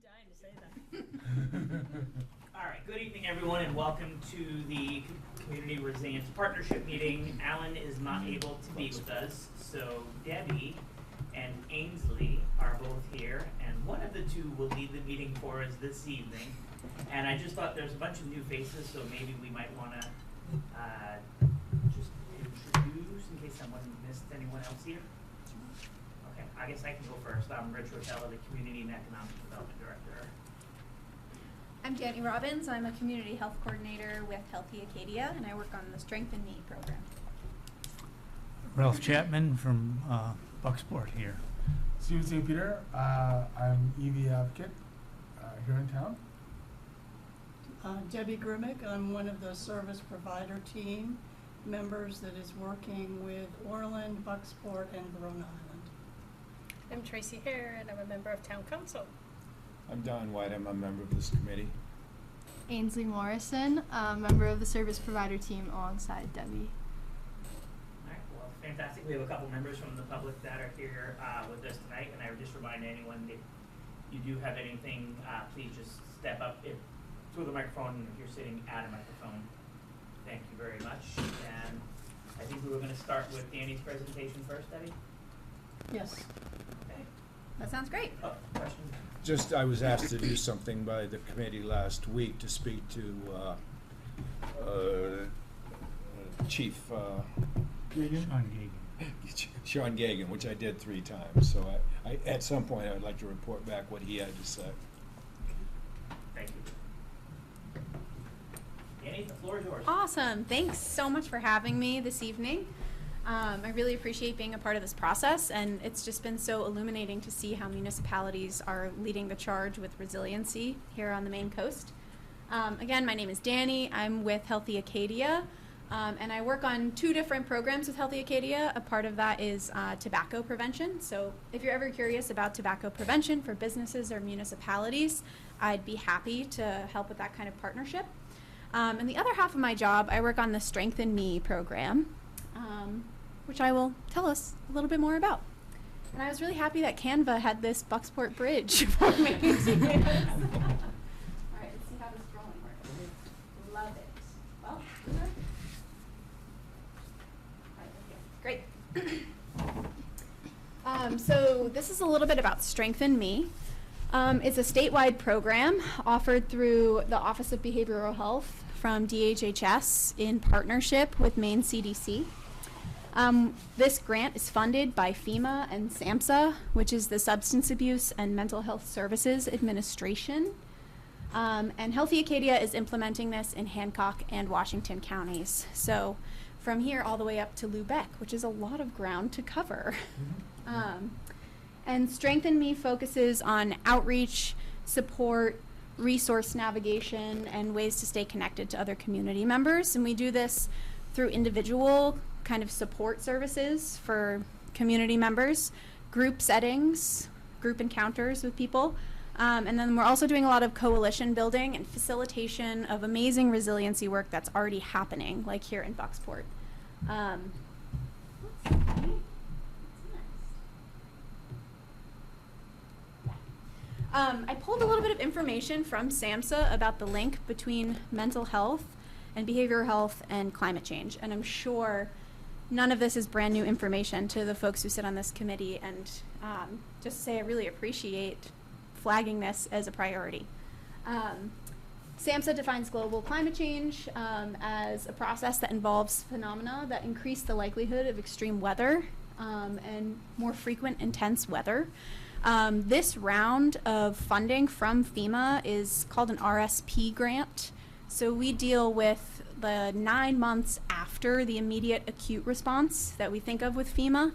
dying to say that. All right, good evening, everyone, and welcome to the Community Resilience Partnership meeting. Alan is not able to be with us, so Debbie and Ainsley are both here, and one of the two will lead the meeting for us this evening. And I just thought there's a bunch of new faces, so maybe we might want to just introduce in case someone missed anyone else here. Okay, I guess I can go first. I'm Rich Rotella, the Community and Economic Development Director. I'm Danny Robbins. I'm a Community Health Coordinator with Healthy Acadia, and I work on the Strengthen Me program. Ralph Chapman from Bucksport here. Steven St. Peter, I'm EV advocate here in town. Debbie Grimmick, I'm one of the service provider team members that is working with Orland, Bucksport, and Verona Island. I'm Tracy Hare, and I'm a member of Town Council. I'm Don White. I'm a member of this committee. Ainsley Morrison, a member of the service provider team alongside Debbie. All right, well, fantastic. We have a couple members from the public that are here with us tonight, and I would just remind anyone that you do have anything, please just step up through the microphone if you're sitting at a microphone. Thank you very much. And I think we were going to start with Danny's presentation first, Debbie? Yes. Okay. That sounds great. Oh, questions? I was asked to do something by the committee last week to speak to Chief Sean Gagan. Sean Gagan, which I did 3 times. So I at some point, I would like to report back what he had to say. Thank you. Danny, the floor is yours. Awesome. Thanks so much for having me this evening. I really appreciate being a part of this process, and it's just been so illuminating to see how municipalities are leading the charge with resiliency here on the Maine coast. Again, my name is Danny. I'm with Healthy Acadia, and I work on 2 different programs with Healthy Acadia. A part of that is tobacco prevention. So if you're ever curious about tobacco prevention for businesses or municipalities, I'd be happy to help with that kind of partnership. And the other half of my job, I work on the Strengthen Me program, which I will tell us a little bit more about. And I was really happy that Canva had this Bucksport Bridge for me. All right, let's see how this drawing works. Love it. Well, all right, okay. Great. So this is a little bit about Strengthen Me. It's a statewide program offered through the Office of Behavioral Health from DHHS in partnership with Maine CDC. This grant is funded by FEMA and SAMHSA, which is the Substance Abuse and Mental Health Services Administration. And Healthy Acadia is implementing this in Hancock and Washington counties. So from here all the way up to Lubec, which is a lot of ground to cover. And Strengthen Me focuses on outreach, support, resource navigation, and ways to stay connected to other community members. And we do this through individual kind of support services for community members, group settings, group encounters with people. And then we're also doing a lot of coalition building and facilitation of amazing resiliency work that's already happening, like here in Bucksport. I pulled a little bit of information from SAMHSA about the link between mental health and behavioral health and climate change. And I'm sure none of this is brand new information to the folks who sit on this committee. And just to say I really appreciate flagging this as a priority. SAMHSA defines global climate change as a process that involves phenomena that increase the likelihood of extreme weather and more frequent intense weather. This round of funding from FEMA is called an RSP grant. So we deal with the 9 months after the immediate acute response that we think of with FEMA.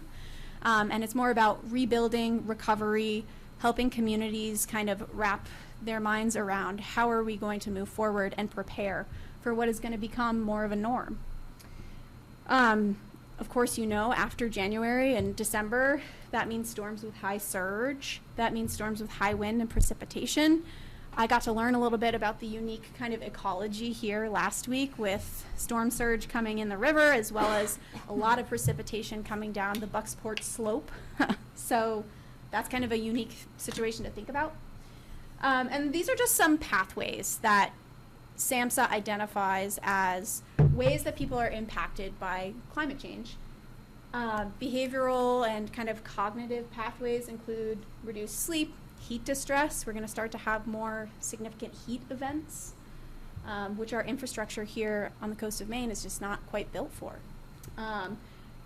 And it's more about rebuilding, recovery, helping communities kind of wrap their minds around how are we going to move forward and prepare for what is going to become more of a norm. Of course, you know, after January and December, that means storms with high surge. That means storms with high wind and precipitation. I got to learn a little bit about the unique kind of ecology here last week with storm surge coming in the river, as well as a lot of precipitation coming down the Bucksport slope. So that's kind of a unique situation to think about. And these are just some pathways that SAMHSA identifies as ways that people are impacted by climate change. Behavioral and kind of cognitive pathways include reduced sleep, heat distress. We're going to start to have more significant heat events, which our infrastructure here on the coast of Maine is just not quite built for.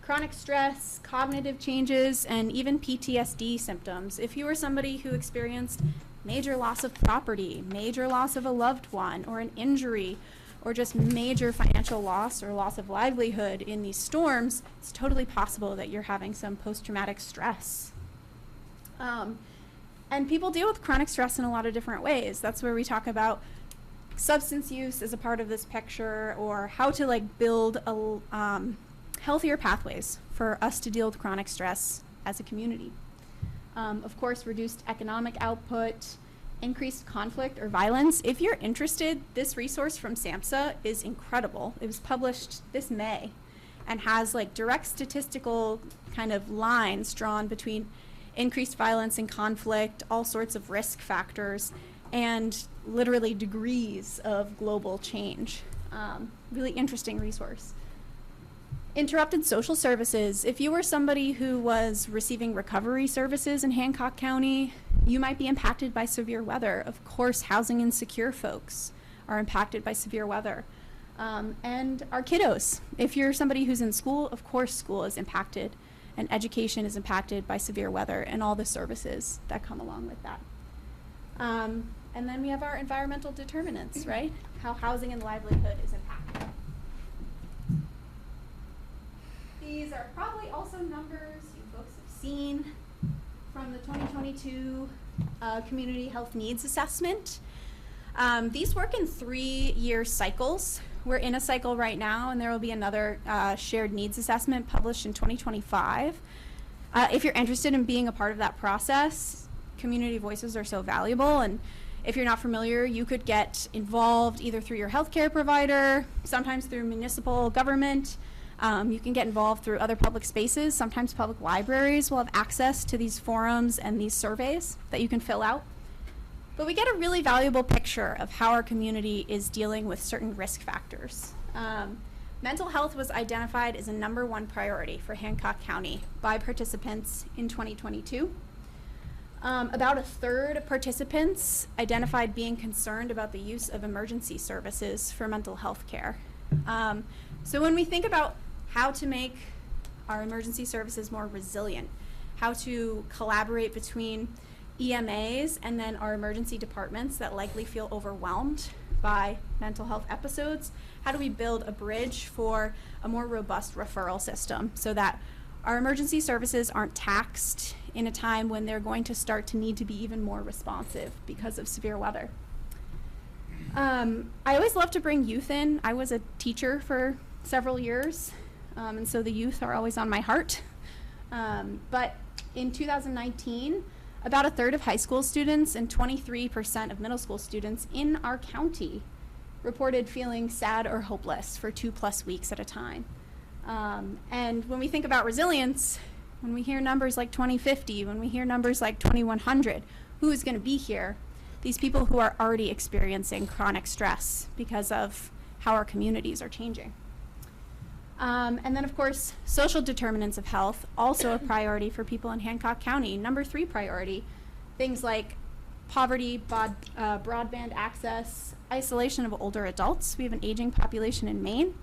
Chronic stress, cognitive changes, and even PTSD symptoms. If you were somebody who experienced major loss of property, major loss of a loved one, or an injury, or just major financial loss or loss of livelihood in these storms, it's totally possible that you're having some post-traumatic stress. And people deal with chronic stress in a lot of different ways. That's where we talk about substance use as a part of this picture, or how to like build a, healthier pathways for us to deal with chronic stress as a community. Of course, reduced economic output, increased conflict or violence. If you're interested, this resource from SAMHSA is incredible. It was published this May and has like direct statistical kind of lines drawn between increased violence and conflict, all sorts of risk factors, and literally degrees of global change. Really interesting resource. Interrupted social services. If you were somebody who was receiving recovery services in Hancock County, you might be impacted by severe weather. Of course, housing insecure folks are impacted by severe weather. And our kiddos. If you're somebody who's in school, of course school is impacted, and education is impacted by severe weather and all the services that come along with that. And then we have our environmental determinants, right? How housing and livelihood is impacted. These are probably also numbers you folks have seen from the 2022 Community Health Needs Assessment. These work in 3-year cycles. We're in a cycle right now, and there will be another shared needs assessment published in 2025. If you're interested in being a part of that process, community voices are so valuable, and if you're not familiar, you could get involved either through your healthcare provider, sometimes through municipal government. You can get involved through other public spaces. Sometimes public libraries will have access to these forums and these surveys that you can fill out. But we get a really valuable picture of how our community is dealing with certain risk factors. Mental health was identified as a #1 priority for Hancock County by participants in 2022. About 1/3 of participants identified being concerned about the use of emergency services for mental health care. So when we think about how to make our emergency services more resilient, how to collaborate between EMAs and then our emergency departments that likely feel overwhelmed by mental health episodes, how do we build a bridge for a more robust referral system so that our emergency services aren't taxed in a time when they're going to start to need to be even more responsive because of severe weather. I always love to bring youth in. I was a teacher for several years, and so the youth are always on my heart. But in 2019, about 1/3 of high school students and 23% of middle school students in our county reported feeling sad or hopeless for 2+ weeks at a time. And when we think about resilience, when we hear numbers like 2050, when we hear numbers like 2100, who is going to be here? These people who are already experiencing chronic stress because of how our communities are changing. And then, of course, social determinants of health, also a priority for people in Hancock County. #3 priority, things like poverty, broadband access, isolation of older adults. We have an aging population in Maine,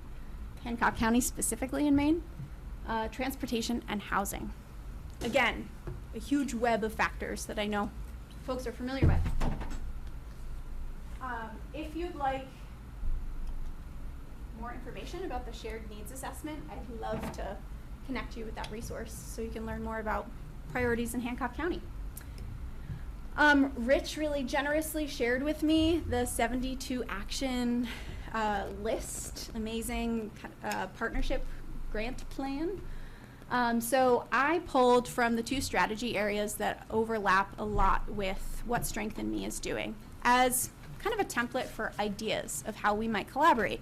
Hancock County specifically in Maine, transportation and housing. Again, a huge web of factors that I know folks are familiar with. If you'd like more information about the shared needs assessment, I'd love to connect you with that resource so you can learn more about priorities in Hancock County. Rich really generously shared with me the 72 action list, amazing partnership grant plan. So I pulled from the 2 strategy areas that overlap a lot with what Strengthen Me is doing as kind of a template for ideas of how we might collaborate.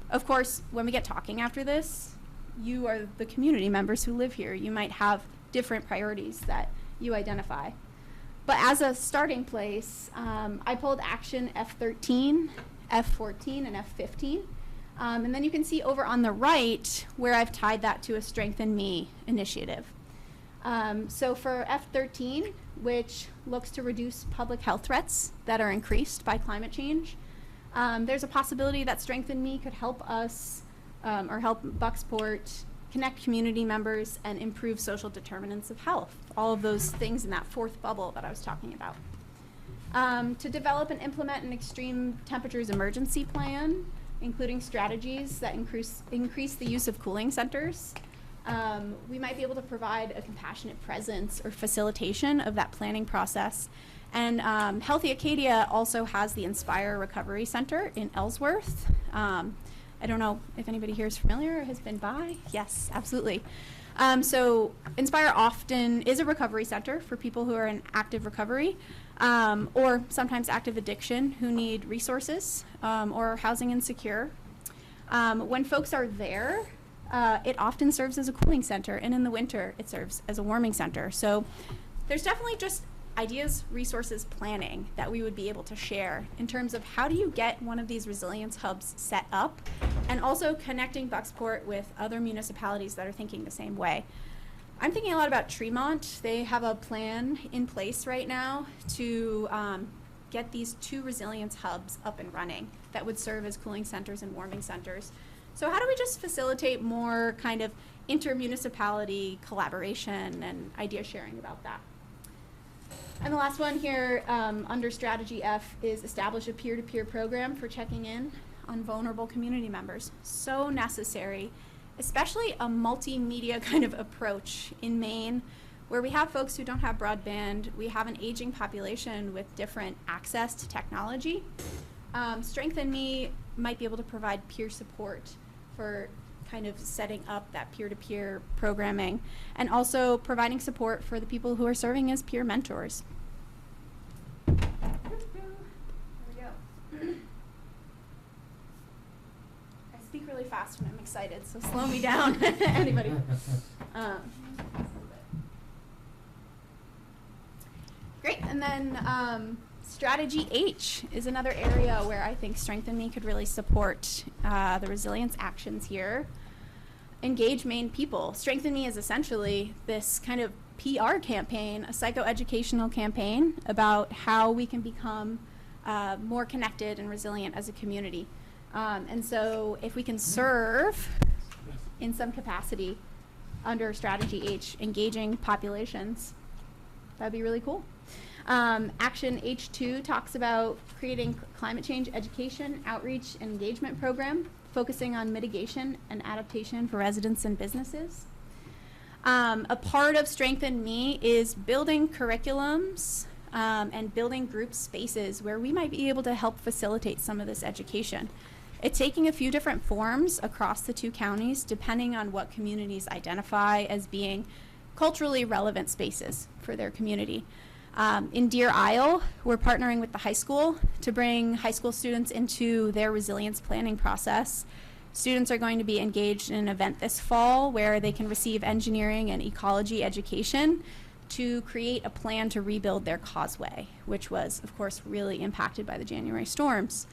Of course, when we get talking after this, you are the community members who live here. You might have different priorities that you identify. But as a starting place, I pulled action F13, F14, and F15. And then you can see over on the right where I've tied that to a Strengthen Me initiative. So for F13, which looks to reduce public health threats that are increased by climate change, there's a possibility that Strengthen Me could help us, or help Bucksport connect community members and improve social determinants of health. All of those things in that fourth bubble that I was talking about. To develop and implement an extreme temperatures emergency plan, including strategies that increase the use of cooling centers. We might be able to provide a compassionate presence or facilitation of that planning process. And Healthy Acadia also has the Inspire Recovery Center in Ellsworth. I don't know if anybody here is familiar or has been by. Yes, absolutely. So Inspire often is a recovery center for people who are in active recovery or sometimes active addiction who need resources or housing insecure. When folks are there, it often serves as a cooling center, and in the winter it serves as a warming center. So there's definitely just ideas, resources, planning that we would be able to share in terms of how do you get one of these resilience hubs set up, and also connecting Bucksport with other municipalities that are thinking the same way. I'm thinking a lot about Tremont. They have a plan in place right now to get these 2 resilience hubs up and running that would serve as cooling centers and warming centers. So how do we just facilitate more kind of inter-municipality collaboration and idea sharing about that? And the last one here under Strategy F is establish a peer-to-peer program for checking in on vulnerable community members. So necessary, especially a multimedia kind of approach in Maine, where we have folks who don't have broadband, we have an aging population with different access to technology. Strengthen Me might be able to provide peer support for kind of setting up that peer-to-peer programming, and also providing support for the people who are serving as peer mentors. There we go. I speak really fast when I'm excited, so slow me down, anybody. Great, and then Strategy H is another area where I think Strengthen Me could really support the resilience actions here. Engage Maine people. Strengthen Me is essentially this kind of PR campaign, a psychoeducational campaign about how we can become more connected and resilient as a community. And so if we can serve in some capacity under Strategy H, engaging populations, that'd be really cool. Action H2 talks about creating climate change education, outreach, and engagement program, focusing on mitigation and adaptation for residents and businesses. A part of Strengthen Me is building curriculums and building group spaces where we might be able to help facilitate some of this education. It's taking a few different forms across the 2 counties, depending on what communities identify as being culturally relevant spaces for their community. In Deer Isle, we're partnering with the high school to bring high school students into their resilience planning process. Students are going to be engaged in an event this fall where they can receive engineering and ecology education to create a plan to rebuild their causeway, which was, of course, really impacted by the January storms.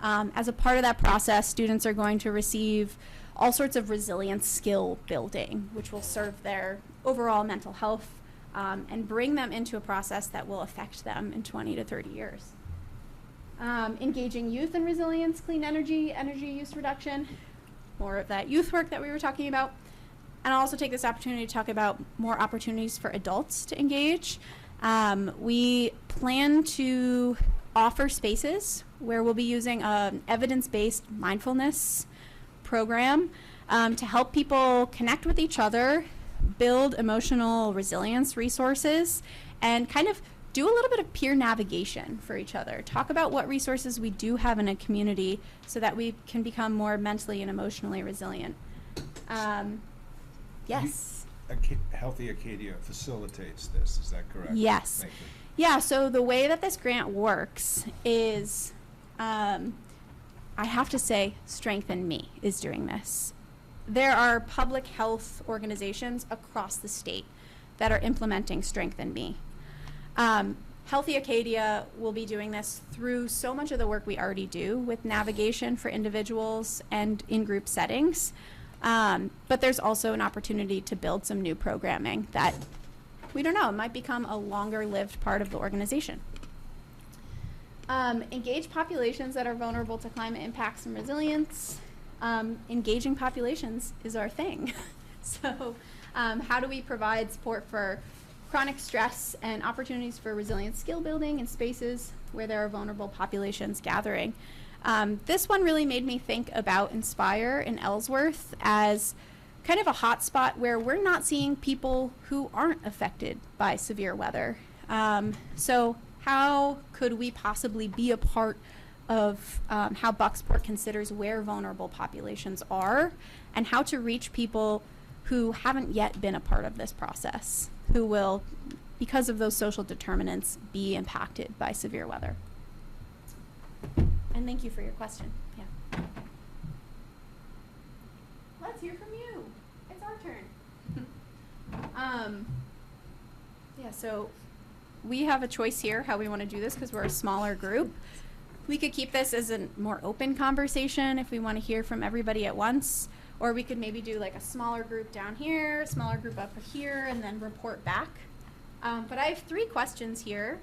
As a part of that process, students are going to receive all sorts of resilience skill building, which will serve their overall mental health and bring them into a process that will affect them in 20 to 30 years. Engaging youth in resilience, clean energy, energy use reduction, more of that youth work that we were talking about. And I'll also take this opportunity to talk about more opportunities for adults to engage. We plan to offer spaces where we'll be using an evidence-based mindfulness program to help people connect with each other, build emotional resilience resources, and kind of do a little bit of peer navigation for each other. Talk about what resources we do have in a community so that we can become more mentally and emotionally resilient. Yes? Healthy Acadia facilitates this, is that correct? Yes. Thank you. Yeah, so the way that this grant works is, I have to say, Strengthen Me is doing this. There are public health organizations across the state that are implementing Strengthen Me. Healthy Acadia will be doing this through so much of the work we already do with navigation for individuals and in-group settings. But there's also an opportunity to build some new programming that, we don't know, it might become a longer-lived part of the organization. Engage populations that are vulnerable to climate impacts and resilience. Engaging populations is our thing. So how do we provide support for chronic stress and opportunities for resilient skill building in spaces where there are vulnerable populations gathering? This one really made me think about Inspire in Ellsworth as kind of a hot spot where we're not seeing people who aren't affected by severe weather. So how could we possibly be a part of how Bucksport considers where vulnerable populations are and how to reach people who haven't yet been a part of this process, who will, because of those social determinants, be impacted by severe weather. And thank you for your question. Yeah. Let's hear from you. It's our turn. Yeah, so we have a choice here how we want to do this because we're a smaller group. We could keep this as a more open conversation if we want to hear from everybody at once, or we could maybe do like a smaller group down here, a smaller group up here, and then report back. But I have 3 questions here.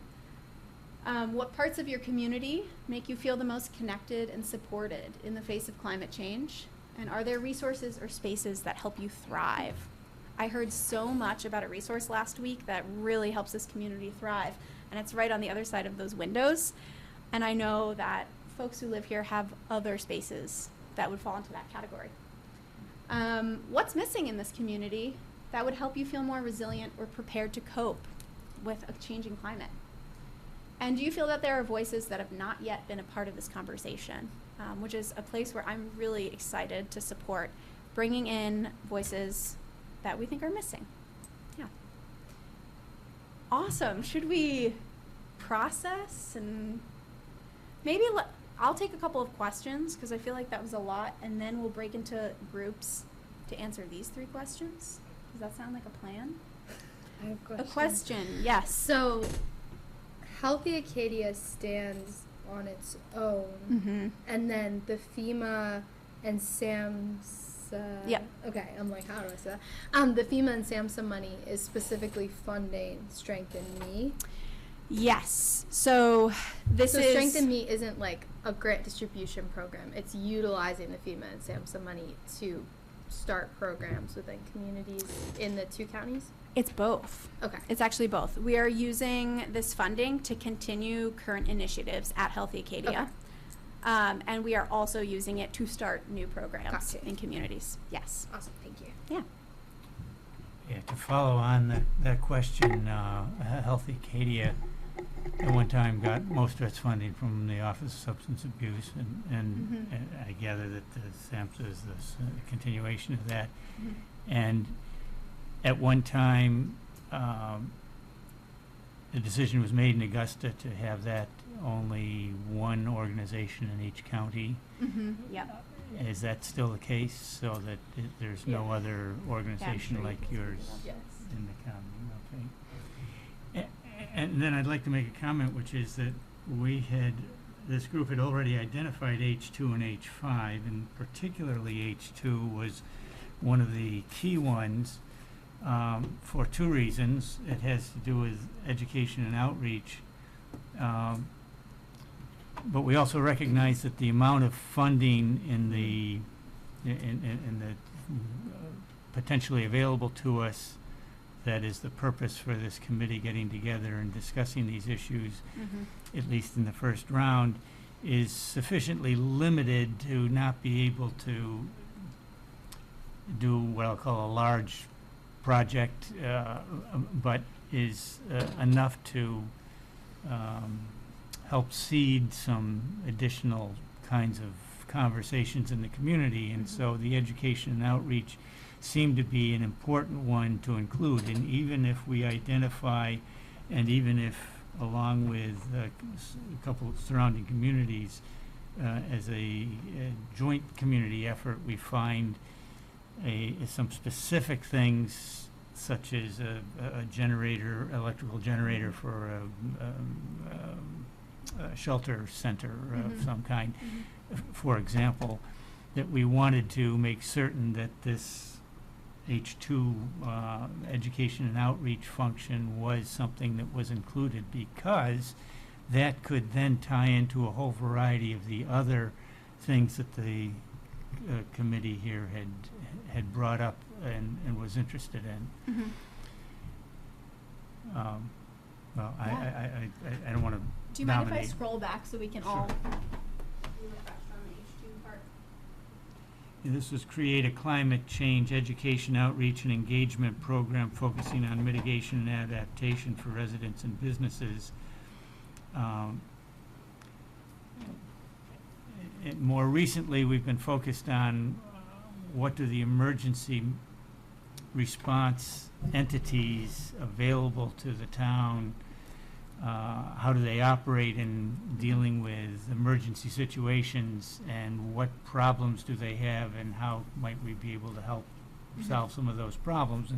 What parts of your community make you feel the most connected and supported in the face of climate change? And are there resources or spaces that help you thrive? I heard so much about a resource last week that really helps this community thrive, and it's right on the other side of those windows. And I know that folks who live here have other spaces that would fall into that category. What's missing in this community that would help you feel more resilient or prepared to cope with a changing climate? And do you feel that there are voices that have not yet been a part of this conversation, which is a place where I'm really excited to support bringing in voices that we think are missing? Yeah. Awesome. Should we process and maybe I'll take a couple of questions because I feel like that was a lot, and then we'll break into groups to answer these 3 questions. Does that sound like a plan? I have A question, yes. So, Healthy Acadia stands on its own, Mm-hmm. and then the FEMA and SAMHSA. Yep. Okay, I'm like, how do I say that? The FEMA and SAMHSA money is specifically funding Strengthen Me. Yes. So this So is Strengthen Me isn't like a grant distribution program. It's utilizing the FEMA and SAMHSA money to start programs within communities in the 2 counties. It's both. Okay. It's actually both. We are using this funding to continue current initiatives at Healthy Acadia. Okay. And we are also using it to start new programs Gotcha. in communities. Yes. Awesome. Thank you. Yeah. Yeah, to follow on that question, Healthy Acadia at one time got most of its funding from the Office of Substance Abuse, and I gather that the SAMHSA is the continuation of that. Mhm. And at one time, the decision was made in Augusta to have that only one organization in each county. Mm-hmm. Yep. Is that still the case, so that there's no Yeah. other organization sure you like can see yours that. Yes. in the county? Okay. And then I'd like to make a comment, which is that this group had already identified H2 and H5, and particularly H2 was one of the key ones for 2 reasons. It has to do with education and outreach. But we also recognize that the amount of funding in the potentially available to us, that is the purpose for this committee getting together and discussing these issues, Mm-hmm. at least in the first round, is sufficiently limited to not be able to do what I'll call a large project, but is enough to help seed some additional kinds of conversations in the community. And so the education and outreach seem to be an important one to include. And even if we identify, and even if along with a couple of surrounding communities, as a joint community effort, we find some specific things such as a generator, electrical generator for a shelter center of some kind, for example, that we wanted to make certain that this H2 education and outreach function was something that was included, because that could then tie into a whole variety of the other things that the committee here had brought up and was interested in. Mhm. Well, Yeah. I don't want to Do you mind if I dominate. scroll back so we can Sure. all be refreshed on the H2 part? This was create a climate change education outreach and engagement program focusing on mitigation and adaptation for residents and businesses. And more recently, we've been focused on what do the emergency response entities available to the town, how do they operate in dealing with emergency situations, and what problems do they have, and how might we be able to help solve some of those problems.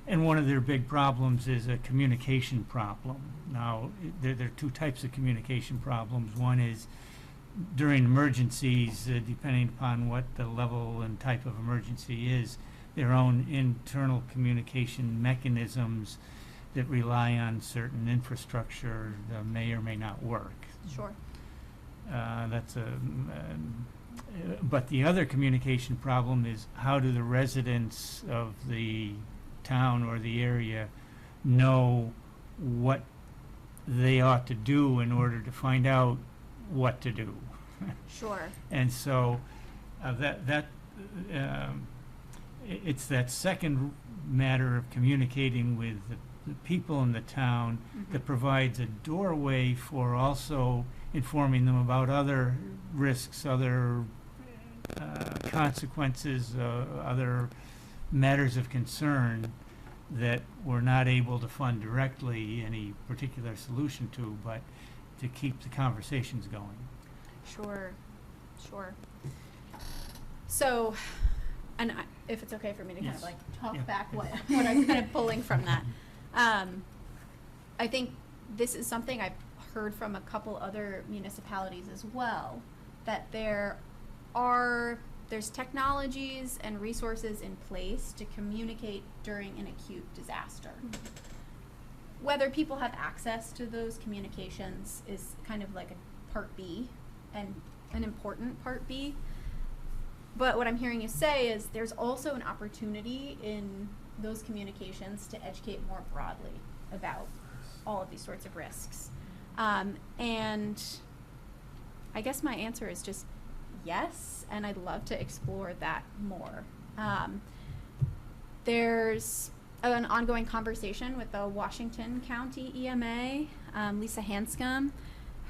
And one of their big problems is a communication problem. Now, there are two types of communication problems. One is during emergencies, depending upon what the level and type of emergency is, their own internal communication mechanisms that rely on certain infrastructure may or may not work. Sure. But the other communication problem is, how do the residents of the town or the area know what they ought to do in order to find out what to do? Sure. And so it's that second matter of communicating with the people in the town that provides a doorway for also informing them about other risks, other consequences, other matters of concern that we're not able to fund directly any particular solution to, but to keep the conversations going. Sure. So, and if it's okay for me to kind of Yes. like talk Yeah. back what I'm kind of pulling from that. I think this is something I've heard from a couple other municipalities as well, that there's technologies and resources in place to communicate during an acute disaster. Whether people have access to those communications is kind of like a part B, and an important part B. But what I'm hearing you say is there's also an opportunity in those communications to educate more broadly about all of these sorts of risks. And I guess my answer is just yes, and I'd love to explore that more. There's an ongoing conversation with the Washington County EMA, Lisa Hanscom.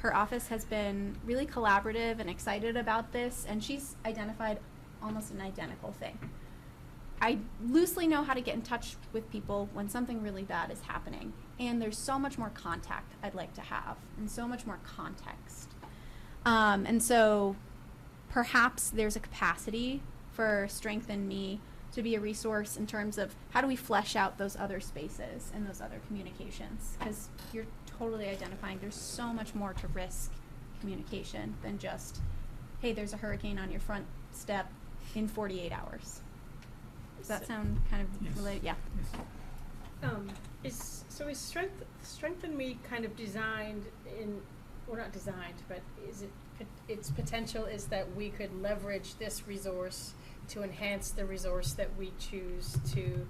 Her office has been really collaborative and excited about this, and she's identified almost an identical thing. I loosely know how to get in touch with people when something really bad is happening, and there's so much more contact I'd like to have, and so much more context. And so perhaps there's a capacity for Strengthen Me to be a resource in terms of how do we flesh out those other spaces and those other communications, because you're totally identifying there's so much more to risk communication than just, hey, there's a hurricane on your front step in 48 hours. Does that sound kind of Yes. related? Yeah. Yes. Is Strengthen Me kind of designed in, well, not designed, but is its potential is that we could leverage this resource to enhance the resource that we choose to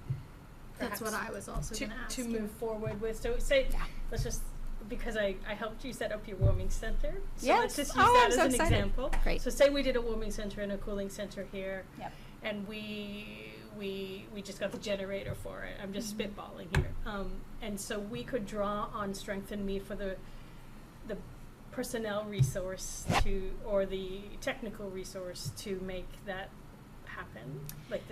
That's what I was also to going to ask. to move forward with. So say, Yeah. let's just, because I helped you set up your warming center. So Yes. let's just use Oh, that I'm as so an excited. example. Great. So say we did a warming center and a cooling center here. Yep. And we just got the generator for it. I'm just spitballing here. And so we could draw on Strengthen Me for the personnel resource or the technical resource to make that happen. Like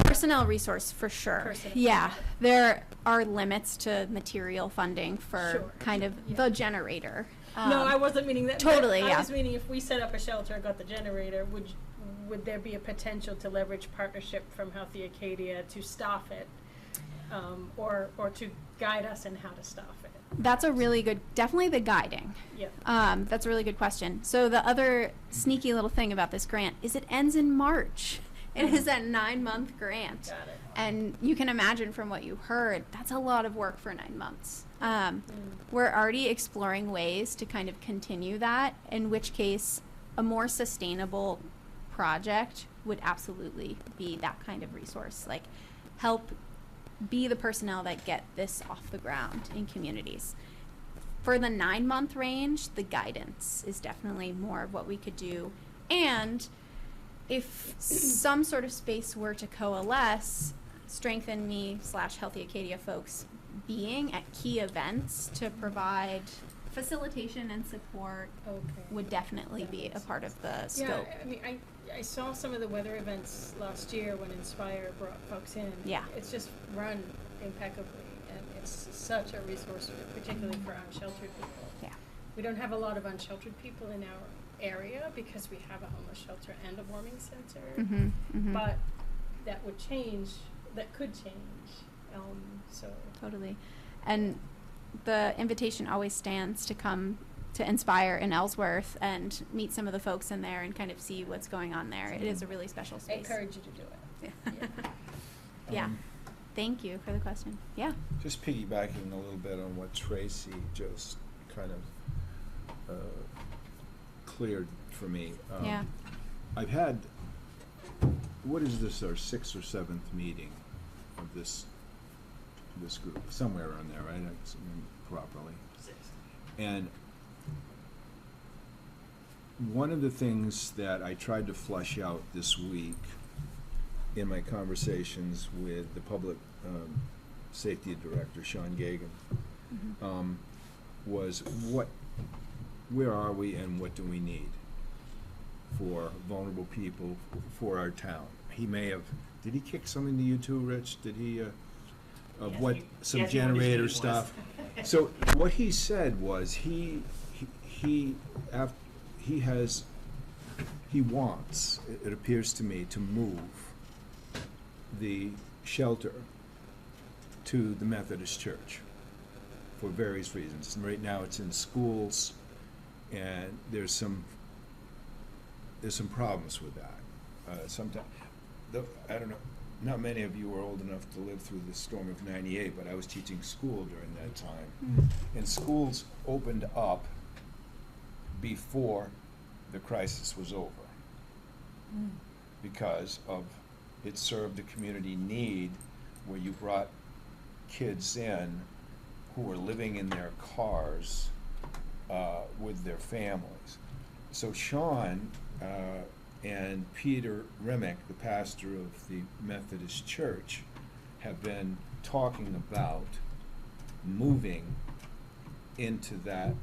Personnel resource for sure. Personnel. Yeah, there are limits to material funding for Sure. kind of Yeah. the generator. No, I wasn't meaning that. Totally, I yeah. was meaning if we set up a shelter and got the generator, would there be a potential to leverage partnership from Healthy Acadia to staff it? or to guide us in how to staff it. That's a really good, definitely the guiding. Yep. That's a really good question. So the other sneaky little thing about this grant is it ends in March. It is a 9-month grant. Got it. And you can imagine from what you heard, that's a lot of work for 9 months. We're already exploring ways to kind of continue that, in which case a more sustainable project would absolutely be that kind of resource. Like, help be the personnel that get this off the ground in communities. For the 9-month range, the guidance is definitely more of what we could do. And if some sort of space were to coalesce, Strengthen Me / Healthy Acadia folks being at key events to provide facilitation and support Okay. would definitely be a part of the scope. Yeah, I mean, I saw some of the weather events last year when Inspire brought folks in. Yeah. It's just run impeccably, and it's such a resource, particularly for unsheltered people. Yeah. We don't have a lot of unsheltered people in our area because we have a homeless shelter and a warming center. Mm-hmm, mm-hmm. But that would change, that could change, so. Totally. And the invitation always stands to come to Inspire in Ellsworth and meet some of the folks in there and kind of see what's going on there. It is a really special I space. encourage you to do it. Yeah. Thank you for the question. Yeah. Just piggybacking a little bit on what Tracy just kind of cleared for me. Yeah. I've had, what is this, our 6th or 7th meeting of this group, somewhere around there, right? I guess I remember properly. 6. And one of the things that I tried to flesh out this week in my conversations with the public safety director, Sean Gagan, Mm-hmm. was where are we and what do we need for vulnerable people for our town? He may have, did he kick something to you too, Rich? Did he, of Yes, what, he- some yes, he wanted to generator see stuff? what it was. So what he said was he wants, it appears to me, to move the shelter to the Methodist Church for various reasons. And right now it's in schools, and there's some problems with that. Sometimes, I don't know, not many of you were old enough to live through the storm of '98, but I was teaching school during that time. And schools opened up before the crisis was over because of it served a community need where you brought kids in who were living in their cars with their families. So Sean and Peter Remick, the pastor of the Methodist Church, have been talking about moving into that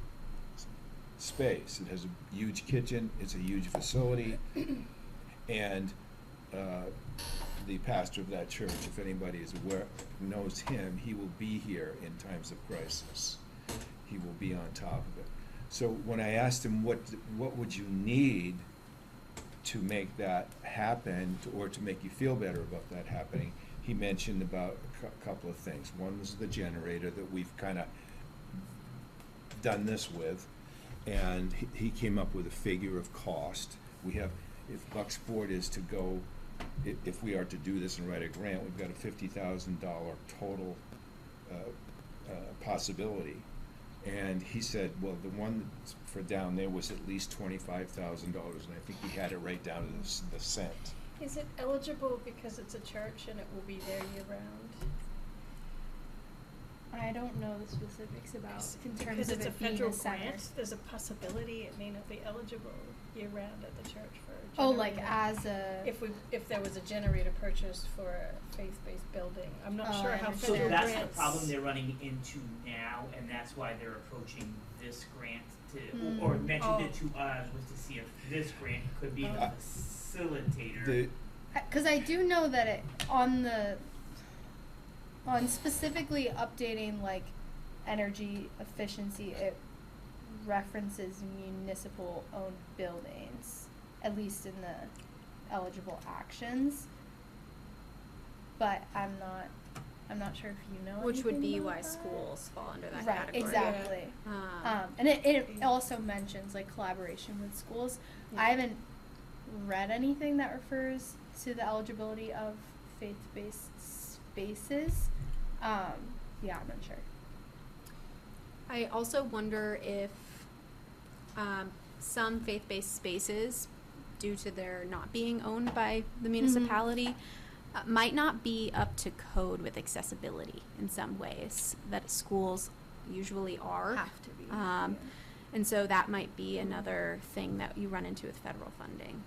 space. It has a huge kitchen, it's a huge facility, and the pastor of that church, if anybody is aware, knows him, he will be here in times of crisis. He will be on top of it. So when I asked him what would you need to make that happen, or to make you feel better about that happening, he mentioned about a couple of things. One was the generator that we've kind of done this with, and he came up with a figure of cost. We have, if Bucksport is to go, if we are to do this and write a grant, we've got a $50,000 total possibility. And he said, well, the one for down there was at least $25,000, and I think he had it right down to the cent. Is it eligible because it's a church and it will be there year-round? I don't know the specifics about in terms Because of it's a it being federal a center. grant, there's a possibility it may not be eligible year-round at the church for a Oh, like generator. as a If there was a generator purchase for a faith-based building, I'm not Oh, sure I how understand. So federal that's grants. the problem they're running into now, and that's why they're approaching this grant to, or mentioned it to us, was to see if this grant could be the facilitator. because I do know that it on specifically updating like energy efficiency, it references municipal owned buildings, at least in the eligible actions. But I'm not I'm not sure if you know Which would anything be about why that. schools fall under that Right, category. exactly. And it also mentions like collaboration with schools. Yeah. I haven't read anything that refers to the eligibility of faith-based spaces. Yeah, I'm not sure. I also wonder if some faith-based spaces, due to their not being owned by the municipality, might not be up to code with accessibility in some ways that schools usually are. Have to be. And so that might be another thing that you run into with federal funding.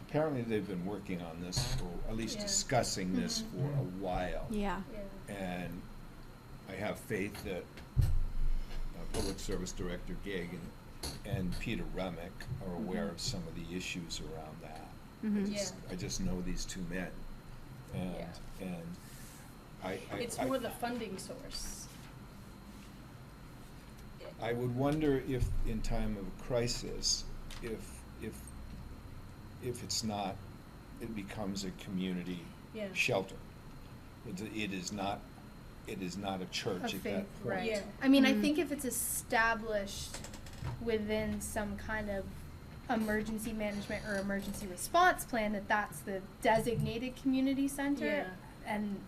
Apparently, they've been working on this, or at least Yeah. discussing this for a while. Yeah. Yeah. And I have faith that Public Service Director Gig and Peter Remick are aware of some of the issues around that. Mhm. I just know these two men, and Yeah. and I It's more the funding source. I would wonder if, in time of a crisis, if it's not, it becomes a community Yeah. shelter. It is not a church A at faith, that point. right. Yeah. I mean, I Mhm. think if it's established within some kind of emergency management or emergency response plan, that's the designated community center Yeah. and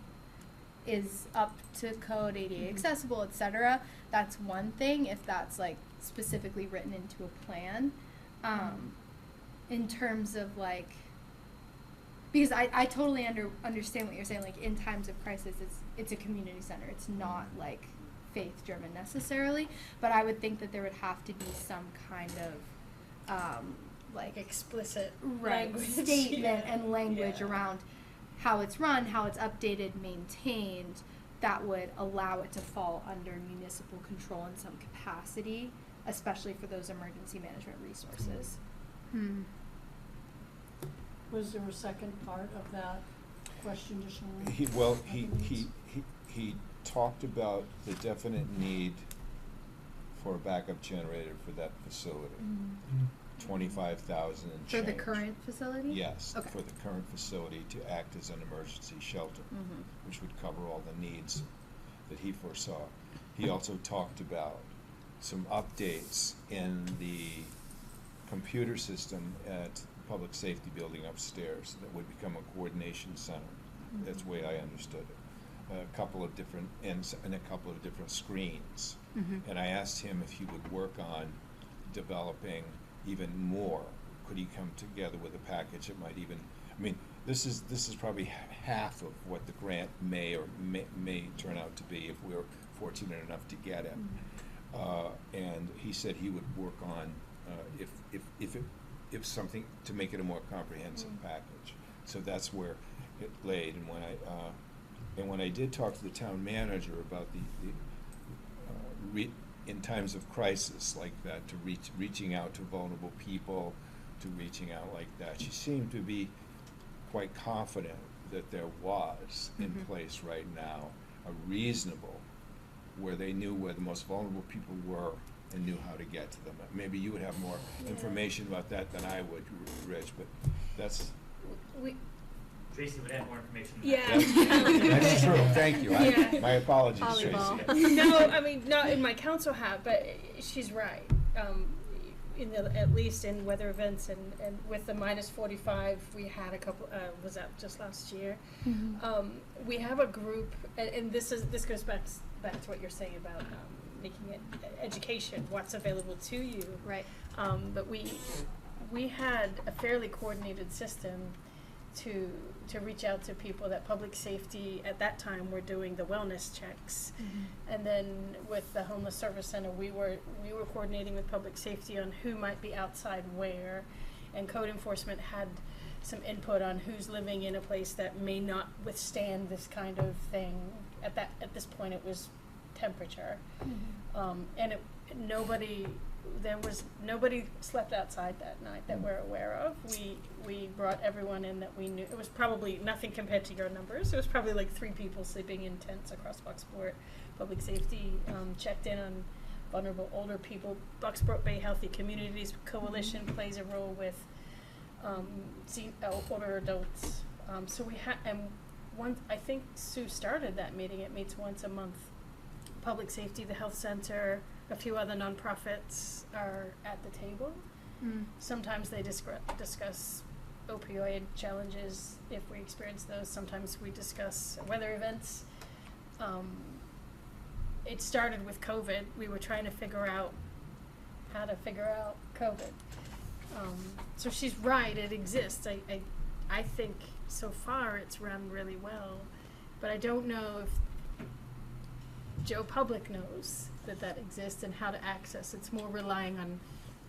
is up to code, ADA Mhm. accessible, etc. That's one thing if that's like specifically written into a plan. In terms of like, because I totally understand what you're saying, like in times of crisis it's a community center. It's not like faith driven necessarily, but I would think that there would have to be some kind of Like explicit right language. statement Yeah. and language Yeah. around how it's run, how it's updated, maintained, that would allow it to fall under municipal control in some capacity, especially for those emergency management resources. Hmm. Was there a second part of that question, Deshaun? He talked about the definite need for a backup generator for that facility. Mm. 25,000 and For change. the current facility? Yes, Okay. for the current facility to act as an emergency shelter, which would cover all the needs that he foresaw. He also talked about some updates in the computer system at the Public Safety Building upstairs that would become a coordination center. That's the way I understood it. A couple of different ends and a couple of different screens. Mhm. And I asked him if he would work on developing even more. Could he come together with a package that might even, I mean, this is probably half of what the grant may turn out to be if we're fortunate enough to get it. And he said he would work on, if something, to make it a more comprehensive package. So that's where it laid, and when I did talk to the town manager about in times of crisis like that, to reaching out to vulnerable people, to reaching out like that, she seemed to be quite confident that there was in place right now a reasonable, where they knew where the most vulnerable people were and knew how to get to them. Maybe you would have more information about that than I would, Reg, but that's Tracy would have more information than Yeah. that. that's true. Thank you. Yeah. My apologies, Volleyball. Tracy. No, I mean, not in my council hat, but she's right. At least in weather events and with the minus 45, we had a couple, was that just last year? We have a group, and this goes back to what you're saying about making it education, what's available to you. Right. But we had a fairly coordinated system to reach out to people that public safety at that time were doing the wellness checks, and then with the homeless service center we were coordinating with public safety on who might be outside where, and code enforcement had some input on who's living in a place that may not withstand this kind of thing. At this point it was temperature, and nobody slept outside that night that we're aware of. We brought everyone in that we knew. It was probably nothing compared to your numbers. It was probably like 3 people sleeping in tents across Bucksport. Public safety checked in on vulnerable older people. Bucksport Bay Healthy Communities Coalition plays a role with older adults. So we had, and I think Sue started that meeting. It meets once a month. Public Safety, the Health Center, a few other nonprofits are at the table. Mm. Sometimes they discuss opioid challenges if we experience those. Sometimes we discuss weather events. It started with COVID. We were trying to figure out how to figure out COVID. So she's right, it exists. I think so far it's run really well, but I don't know if Joe Public knows that exists and how to access. It's more relying on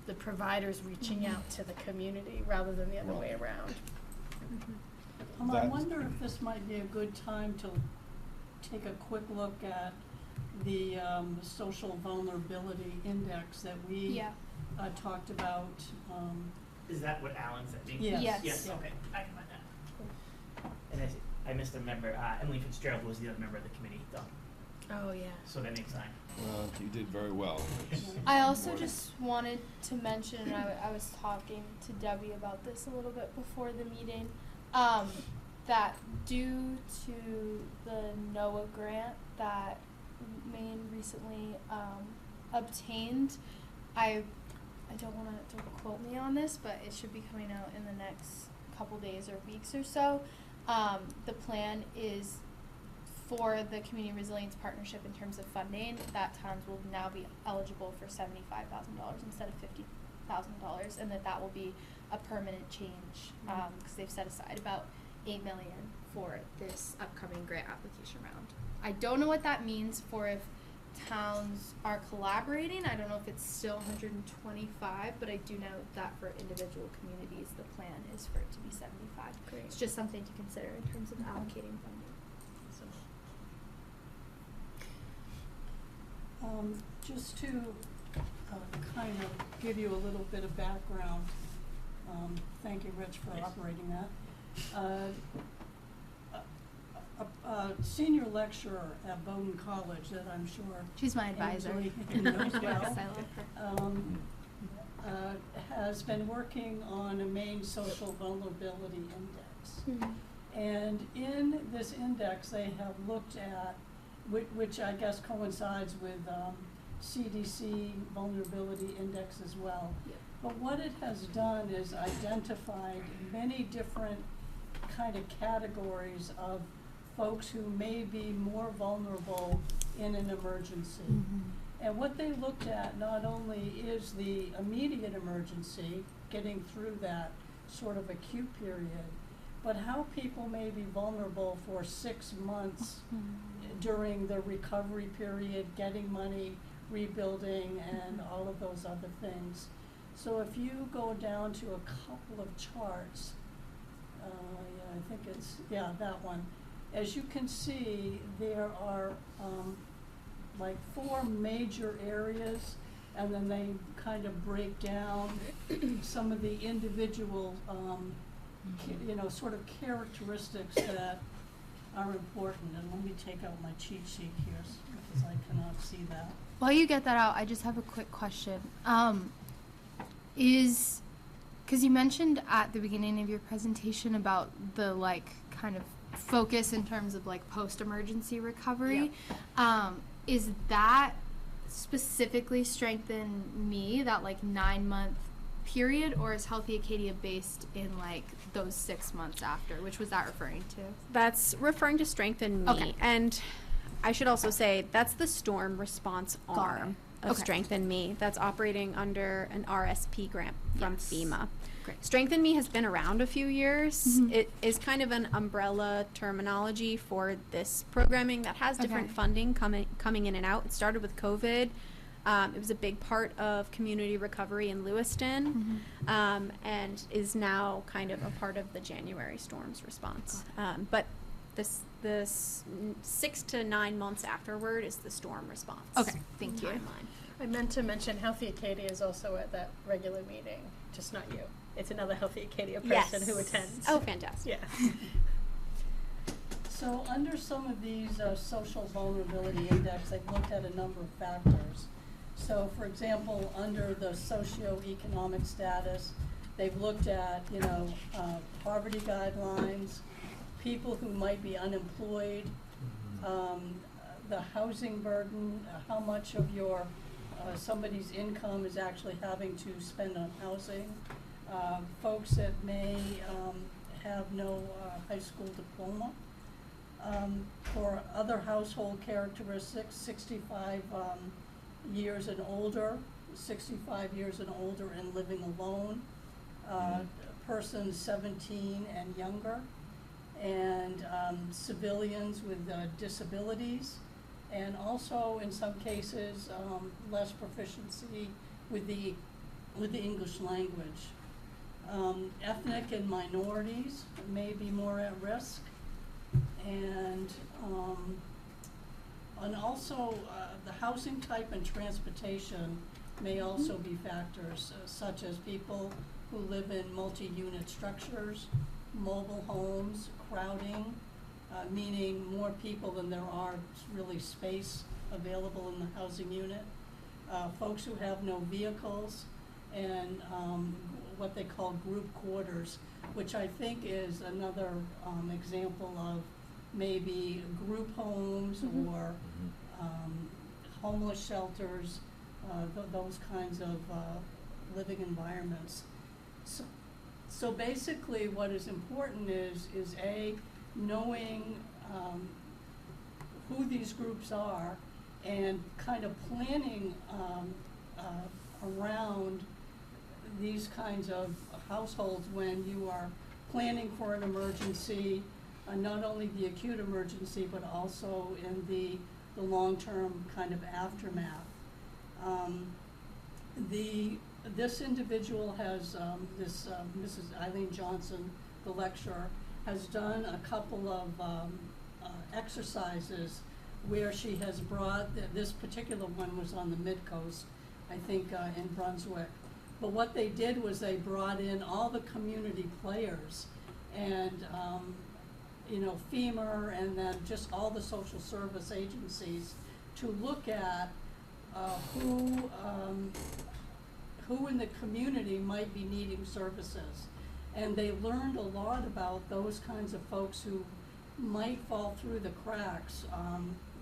the providers reaching out to the community rather than the other way around. I That- wonder if this might be a good time to take a quick look at the social vulnerability index that we Yeah. talked about. Is that what Alan said? Yes. Yes. Yes, Yeah. okay, I can find that. And I missed a member, Emily Fitzgerald was the other member of the committee, though, Oh, yeah. so that makes sense. Well, you did very well. I also More- just wanted to mention, and I was talking to Debbie about this a little bit before the meeting, that due to the NOAA grant that Maine recently obtained, I don't want to quote me on this, but it should be coming out in the next couple days or weeks or so. The plan is for the Community Resilience Partnership in terms of funding, that towns will now be eligible for $75,000 instead of $50,000, and that will be a permanent change, because they've set aside about $8 million for this upcoming grant application round. I don't know what that means for if towns are collaborating. I don't know if it's still 125, but I do know that for individual communities, the plan is for it to be 75. Great. It's just something to consider in terms of allocating funding. Just to kind of give you a little bit of background, thank you, Rich, for operating that. A senior lecturer at Bowdoin College that I'm sure She's my advisor. Ansley knows well, I love her. has been working on a Maine Social Vulnerability Index. Mm-hmm. And in this index, they have looked at, which I guess coincides with CDC Vulnerability Index as well. Yep. But what it has done is identified many different kind of categories of folks who may be more vulnerable in an emergency. Mm-hmm. And what they looked at not only is the immediate emergency, getting through that sort of acute period, but how people may be vulnerable for 6 months during the recovery period, getting money, rebuilding, and all of those other things. So if you go down to a couple of charts, I think it's, that one. As you can see, there are like 4 major areas, and then they kind of break down some of the individual, sort of characteristics that are important. And let me take out my cheat sheet here because I cannot see that. While you get that out, I just have a quick question. Because you mentioned at the beginning of your presentation about the kind of focus in terms of post-emergency recovery. Is that specifically Strengthen Me, that 9-month period, or is Healthy Acadia based in those 6 months after? Which was that referring to? That's referring to Strengthen Me. Okay. And I should also say that's the storm response Got arm it. of Okay. Strengthen Me. That's operating under an RSP grant from Yes. FEMA. Great. Strengthen Me has been around a few years. Mhm. It is kind of an umbrella terminology for this programming that has different Okay. funding coming in and out. It started with COVID. It was a big part of community recovery in Lewiston, and is now kind of a part of the January storms response. But this 6 to 9 months afterward is the storm response. Okay, thank you. Timeline. I meant to mention Healthy Acadia is also at that regular meeting, just not you. It's another Healthy Acadia person who attends. Oh, fantastic. Yeah. So under some of these social vulnerability index, they've looked at a number of factors. So for example, under the socioeconomic status, they've looked at, poverty guidelines, people who might be unemployed, the housing burden, how much of your, somebody's income is actually having to spend on housing, folks that may have no high school diploma. For other household characteristics, 65 years and older, 65 years and older and living alone, persons 17 and younger, and civilians with disabilities, and also in some cases less proficiency with the English language. Ethnic and minorities may be more at risk, and also the housing type and transportation may also be factors, such as people who live in multi-unit structures, mobile homes, crowding, meaning more people than there are really space available in the housing unit, folks who have no vehicles, and what they call group quarters, which I think is another example of maybe group homes or homeless shelters, those kinds of living environments. So basically what is important is A, knowing who these groups are and kind of planning around these kinds of households when you are planning for an emergency, not only the acute emergency, but also in the long-term kind of aftermath. This individual has, Mrs. Eileen Johnson, the lecturer, has done a couple of exercises where she has brought, this particular one was on the Mid-Coast, I think in Brunswick. But what they did was they brought in all the community players and, you know, FEMA and then just all the social service agencies to look at who in the community might be needing services. And they learned a lot about those kinds of folks who might fall through the cracks,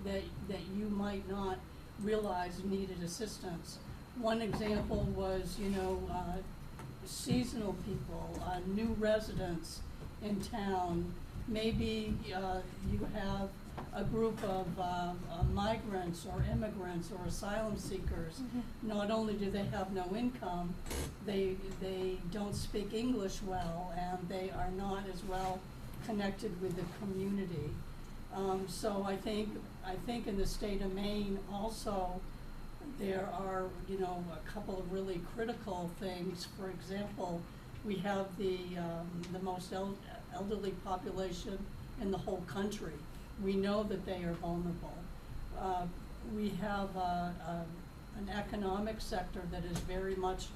that you might not realize needed assistance. One example was, you know, seasonal people, new residents in town. Maybe you have a group of migrants or immigrants or asylum seekers. Not only do they have no income, they don't speak English well, and they are not as well connected with the community. So I think in the state of Maine also there are, you know, a couple of really critical things. For example, we have the most elderly population in the whole country. We know that they are vulnerable. We have an economic sector that is very much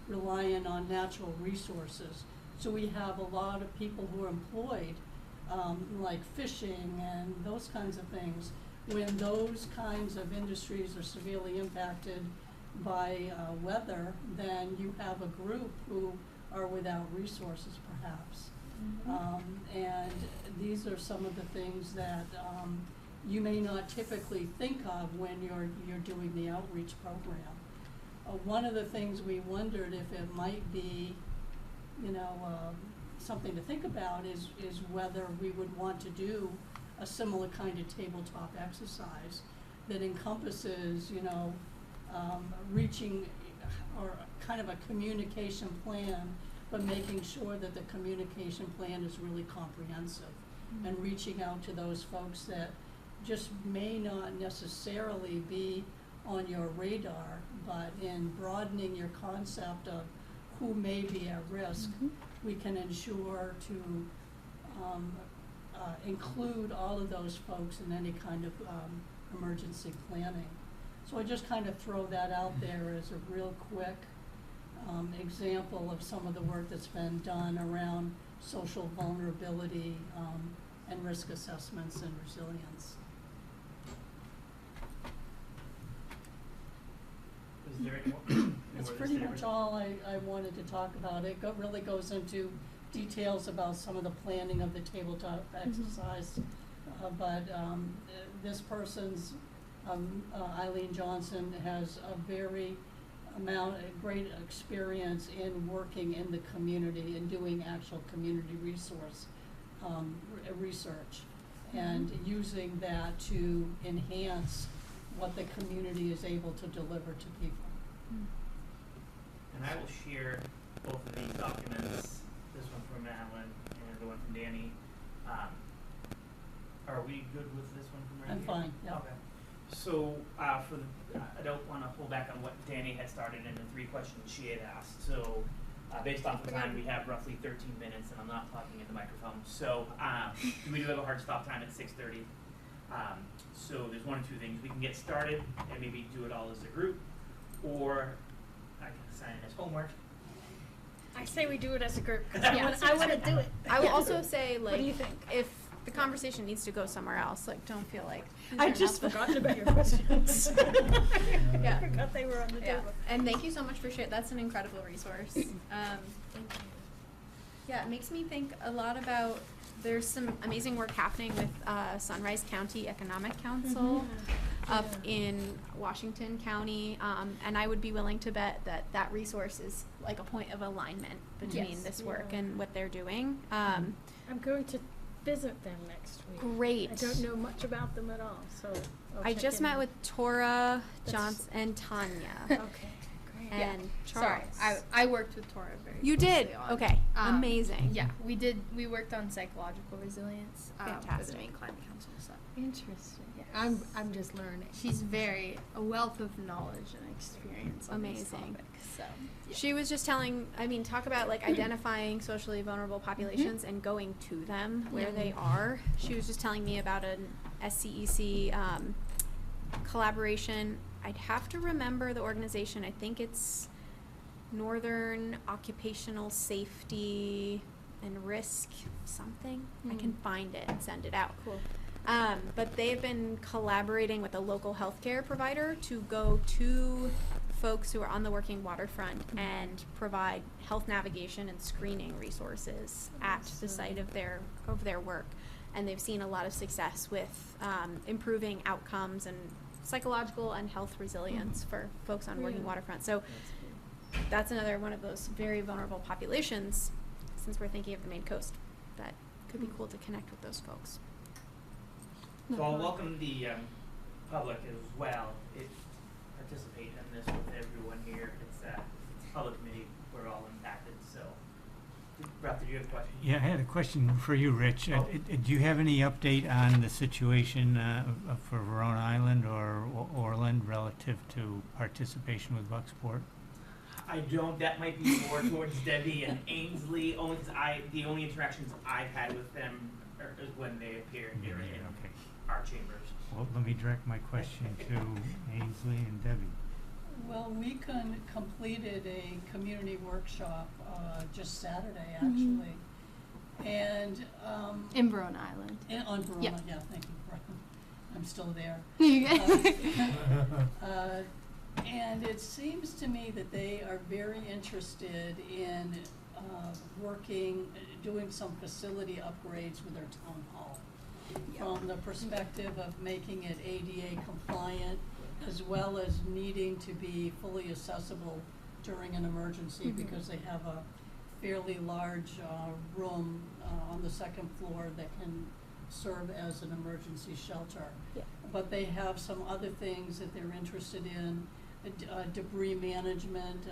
reliant on natural resources. So we have a lot of people who are employed, like fishing and those kinds of things. When those kinds of industries are severely impacted by weather, then you have a group who are without resources, perhaps. And these are some of the things that you may not typically think of when you're doing the outreach program. One of the things we wondered if it might be, you know, something to think about is whether we would want to do a similar kind of tabletop exercise that encompasses, you know, reaching or kind of a communication plan, but making sure that the communication plan is really comprehensive and reaching out to those folks that just may not necessarily be on your radar, but in broadening your concept of who may be at risk, we can ensure to include all of those folks in any kind of emergency planning. So I just kind of throw that out there as a real quick example of some of the work that's been done around social vulnerability and risk assessments and resilience. Is there any more? That's pretty much all I wanted to talk about. It really goes into details about some of the planning of the tabletop exercise. This person's, Eileen Johnson, has a great experience in working in the community and doing actual community resource research, and using that to enhance what the community is able to deliver to people. And I will share both of these documents, this one from Alan and the one from Danny. Are we good with this one from right I'm here? fine, yeah. Okay. So, I don't wanna hold back on what Danny had started and the 3 questions she had asked. So, based off the time, we have roughly 13 minutes, and I'm not talking in the microphone. So, we do have a hard stop time at 6:30. So there's one or two things. We can get started and maybe do it all as a group, or I can assign it as homework. I say we do it as a group, cause Yeah. I wanna do it. I will also say, like, What do you think? if the conversation needs to go somewhere else, like, don't feel like. these I are just not the- forgotten about your questions. Yeah. I forgot they were on the Yeah, table. and thank you so much for sharing. That's an incredible resource. Thank you. Yeah, it makes me think a lot about, there's some amazing work happening with Sunrise County Economic Council up in Washington County, and I would be willing to bet that that resource is like a point of alignment between Yes. this work Yeah. and what they're doing. I'm going to visit them next week. Great. I don't know much about them at all, so I'll I check just in. met with Tora That's- Johnson and Tanya Okay, great. and Sorry, Charles. I worked with Tora very You closely did? on- Okay. um, Amazing. Yeah, we worked on psychological resilience for the Fantastic. Maine Climate Council. So Interesting. Yes. I'm just learning. she's a wealth of knowledge and experience on this Amazing. topic. So yeah. She was just telling, talk about like identifying socially vulnerable populations and going to them where Yeah. they are. She was just telling me about an SCEC collaboration. I'd have to remember the organization. I think it's Northern Occupational Safety and Risk something. I can find it and send it out. Cool. But they've been collaborating with a local healthcare provider to go to folks who are on the working waterfront and provide health navigation and screening resources at the site of their work. And they've seen a lot of success with improving outcomes and psychological and health resilience for folks on working Yeah. waterfront. So that's another one of those very vulnerable populations, since we're thinking of the Maine coast, that could be cool to connect with those folks. So I'll welcome the public as well. Participate in this with everyone here. It's a public committee. We're all impacted. So, Ralph, did you have a question? Yeah, I had a question for you, Rich. Oh. Do you have any update on the situation for Verona Island or Orland relative to participation with Bucksport? I don't. That might be more towards Debbie and Ainsley. Only because the only interactions I've had with them is when they appear here in Okay. our chambers. Well, let me direct my question to Ainsley and Debbie. Well, we completed a community workshop just Saturday, actually. And in Verona Island. on Verona, Yeah. yeah, thank you. I'm still there. You guys- And it seems to me that they are very interested in doing some facility upgrades with their town hall. From the perspective of making it ADA compliant, as well as needing to be fully accessible during an emergency, because they have a fairly large room on the second floor that can serve as an emergency shelter. Yeah. But they have some other things that they're interested in, debris management,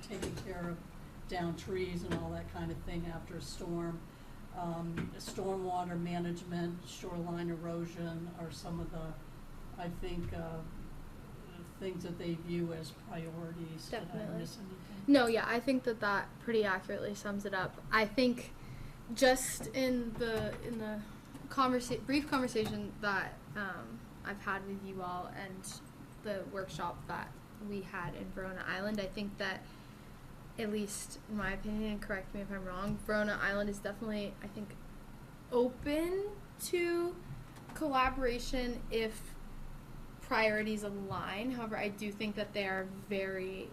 taking care of down trees and all that kind of thing after a storm. Stormwater management, shoreline erosion are some of the, I think, things that they view as priorities. Did I Definitely. miss anything? No, yeah, I think that pretty accurately sums it up. I think just in the brief conversation that I've had with you all and the workshop that we had in Verona Island, I think that, at least in my opinion, and correct me if I'm wrong, Verona Island is definitely, I think, open to collaboration if priorities align. However, I do think that they are very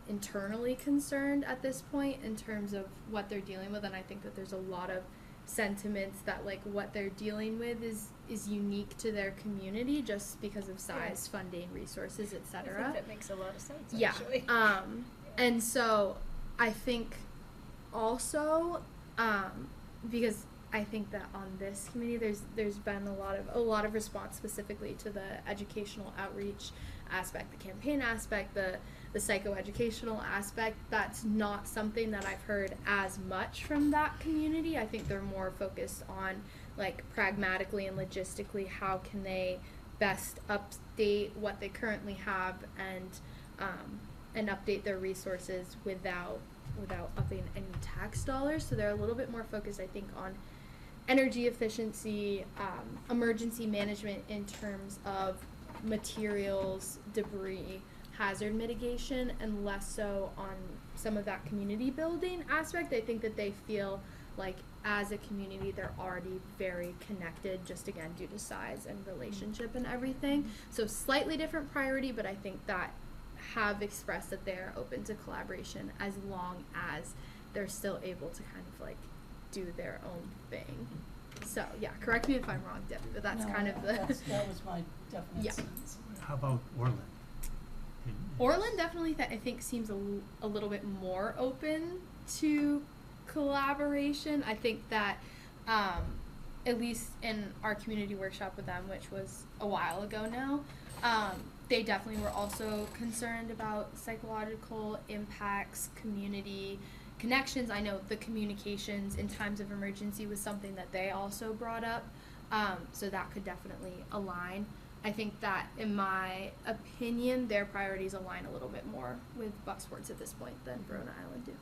internally concerned at this point in terms of what they're dealing with, and I think that there's a lot of sentiments that like what they're dealing with is unique to their community just because of size, funding, resources, I etc. think that makes a lot of sense, Yeah. actually. And so I think also, because I think that on this committee, there's been a lot of response specifically to the educational outreach aspect, the campaign aspect, the psychoeducational aspect. That's not something that I've heard as much from that community. I think they're more focused on like pragmatically and logistically how can they best update what they currently have and update their resources without upping any tax dollars. So they're a little bit more focused, I think, on energy efficiency, emergency management in terms of materials, debris, hazard mitigation, and less so on some of that community building aspect. I think that they feel like as a community they're already very connected, just again due to size and relationship and everything. So slightly different priority, but I think that have expressed that they're open to collaboration as long as they're still able to kind of like do their own thing. So yeah, correct me if I'm wrong, Debbie, but that's No, kind of the that was my definite Yeah. sense. How about Orland? Orland definitely I think seems a little bit more open to collaboration. I think that at least in our community workshop with them, which was a while ago now, they definitely were also concerned about psychological impacts, community connections. I know the communications in times of emergency was something that they also brought up, so that could definitely align. I think that, in my opinion, their priorities align a little bit more with Bucksports at this point than Verona Island do.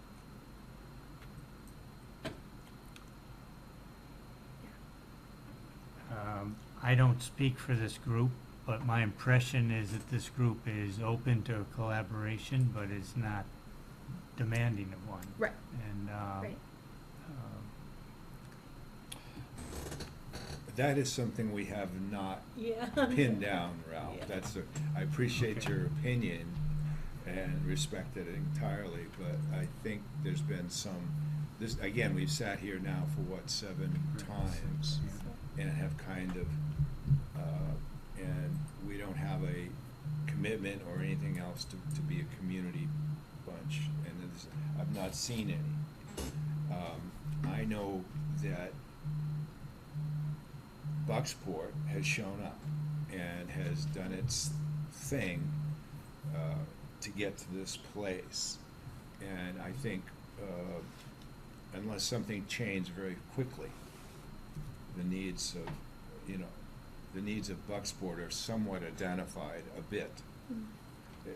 I don't speak for this group, but my impression is that this group is open to collaboration, but is not demanding of one. Right. And Right. That is something we have not Yeah. pinned down, Ralph. Yeah. I appreciate Okay. your opinion and respect it entirely, but I think there's been again, we've sat here now for what, 7 times, and have kind of, and we don't have a commitment or anything else to be a community bunch, and I've not seen any. I know that Bucksport has shown up and has done its thing to get to this place, and I think unless something changed very quickly, the needs of Bucksport are somewhat identified a bit.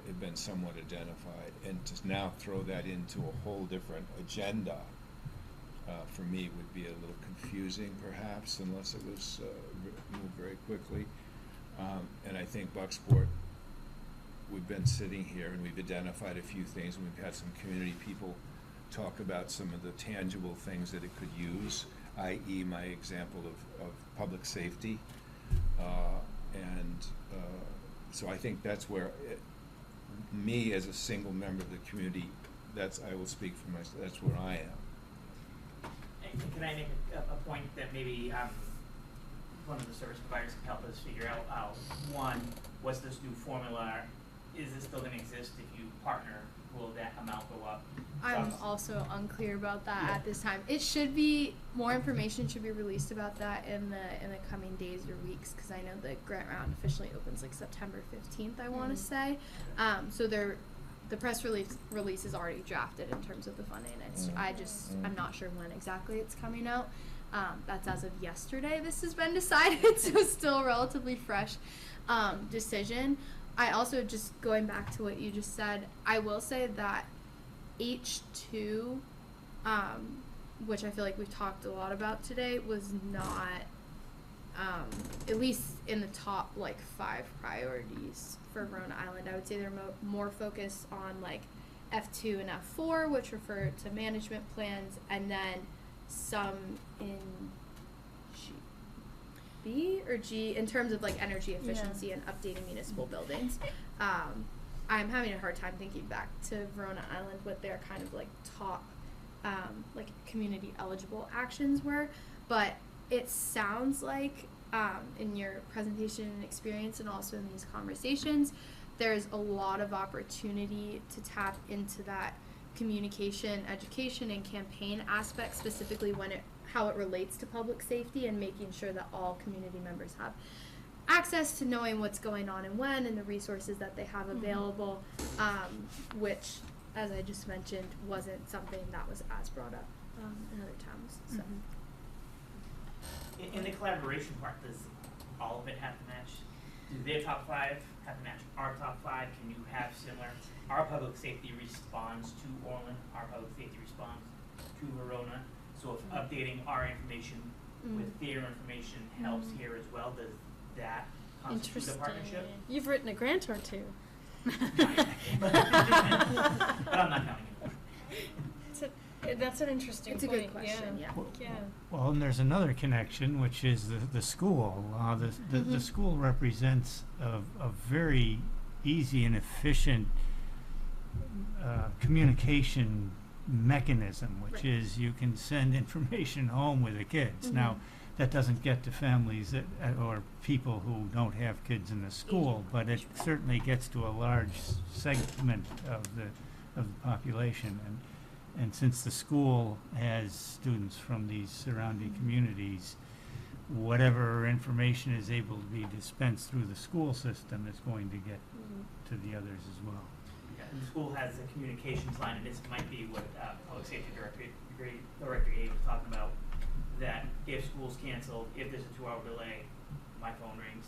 Have been somewhat identified, and to now throw that into a whole different agenda for me would be a little confusing, perhaps, unless it was moved very quickly. And I think Bucksport, we've been sitting here and we've identified a few things, and we've had some community people talk about some of the tangible things that it could use, i.e. my example of public safety. So I think that's where me as a single member of the community, I will speak for myself, that's where I am. And can I make a point that maybe one of the service providers can help us figure out? One, what's this new formula? Is this still going to exist if you partner? Will that amount go up? I'm also unclear about that at this time. It should be, more information should be released about that in the coming days or weeks, because I know the grant round officially opens like September 15th, I want to say. So the press release is already drafted in terms of the funding. I'm not sure when exactly it's coming out. That's as of yesterday this has been decided, so still a relatively fresh decision. I also, just going back to what you just said, I will say that H2, which I feel like we've talked a lot about today, was not, at least in the top, 5 priorities for Verona Island. I would say they're more focused on, F2 and F4, which refer to management plans, and then some in G. B or G in terms of like energy efficiency and updating municipal buildings. I'm having a hard time thinking back to Verona Island what their kind of like top like community eligible actions were, but it sounds like in your presentation and experience and also in these conversations, there's a lot of opportunity to tap into that communication, education, and campaign aspect, specifically when how it relates to public safety and making sure that all community members have access to knowing what's going on and when and the resources that they have available, which, as I just mentioned, wasn't something that was as brought up in other towns. So. In the collaboration part, does all of it have to match? Do their top 5 have to match our top 5? Can you have similar? Our public safety responds to Orland. Our public safety responds to Verona. So if updating our information with their information helps here as well, does that constitute a partnership? You've written a grant or two. But I'm not counting it. That's an interesting It's a point. good question, yeah. Yeah. Well, and there's another connection, which is the school. The school represents a very easy and efficient communication mechanism, which Right. is you can send information home with the kids. Now, that doesn't get to families that, or people who don't have kids in the school, but it certainly gets to a large segment of the population. And since the school has students from these surrounding communities, whatever information is able to be dispensed through the school system is going to get to the others as well. Okay. The school has a communications line, and this might be what Public Safety Director Gabe was talking about, that if school's canceled, if there's a 2-hour delay, my phone rings,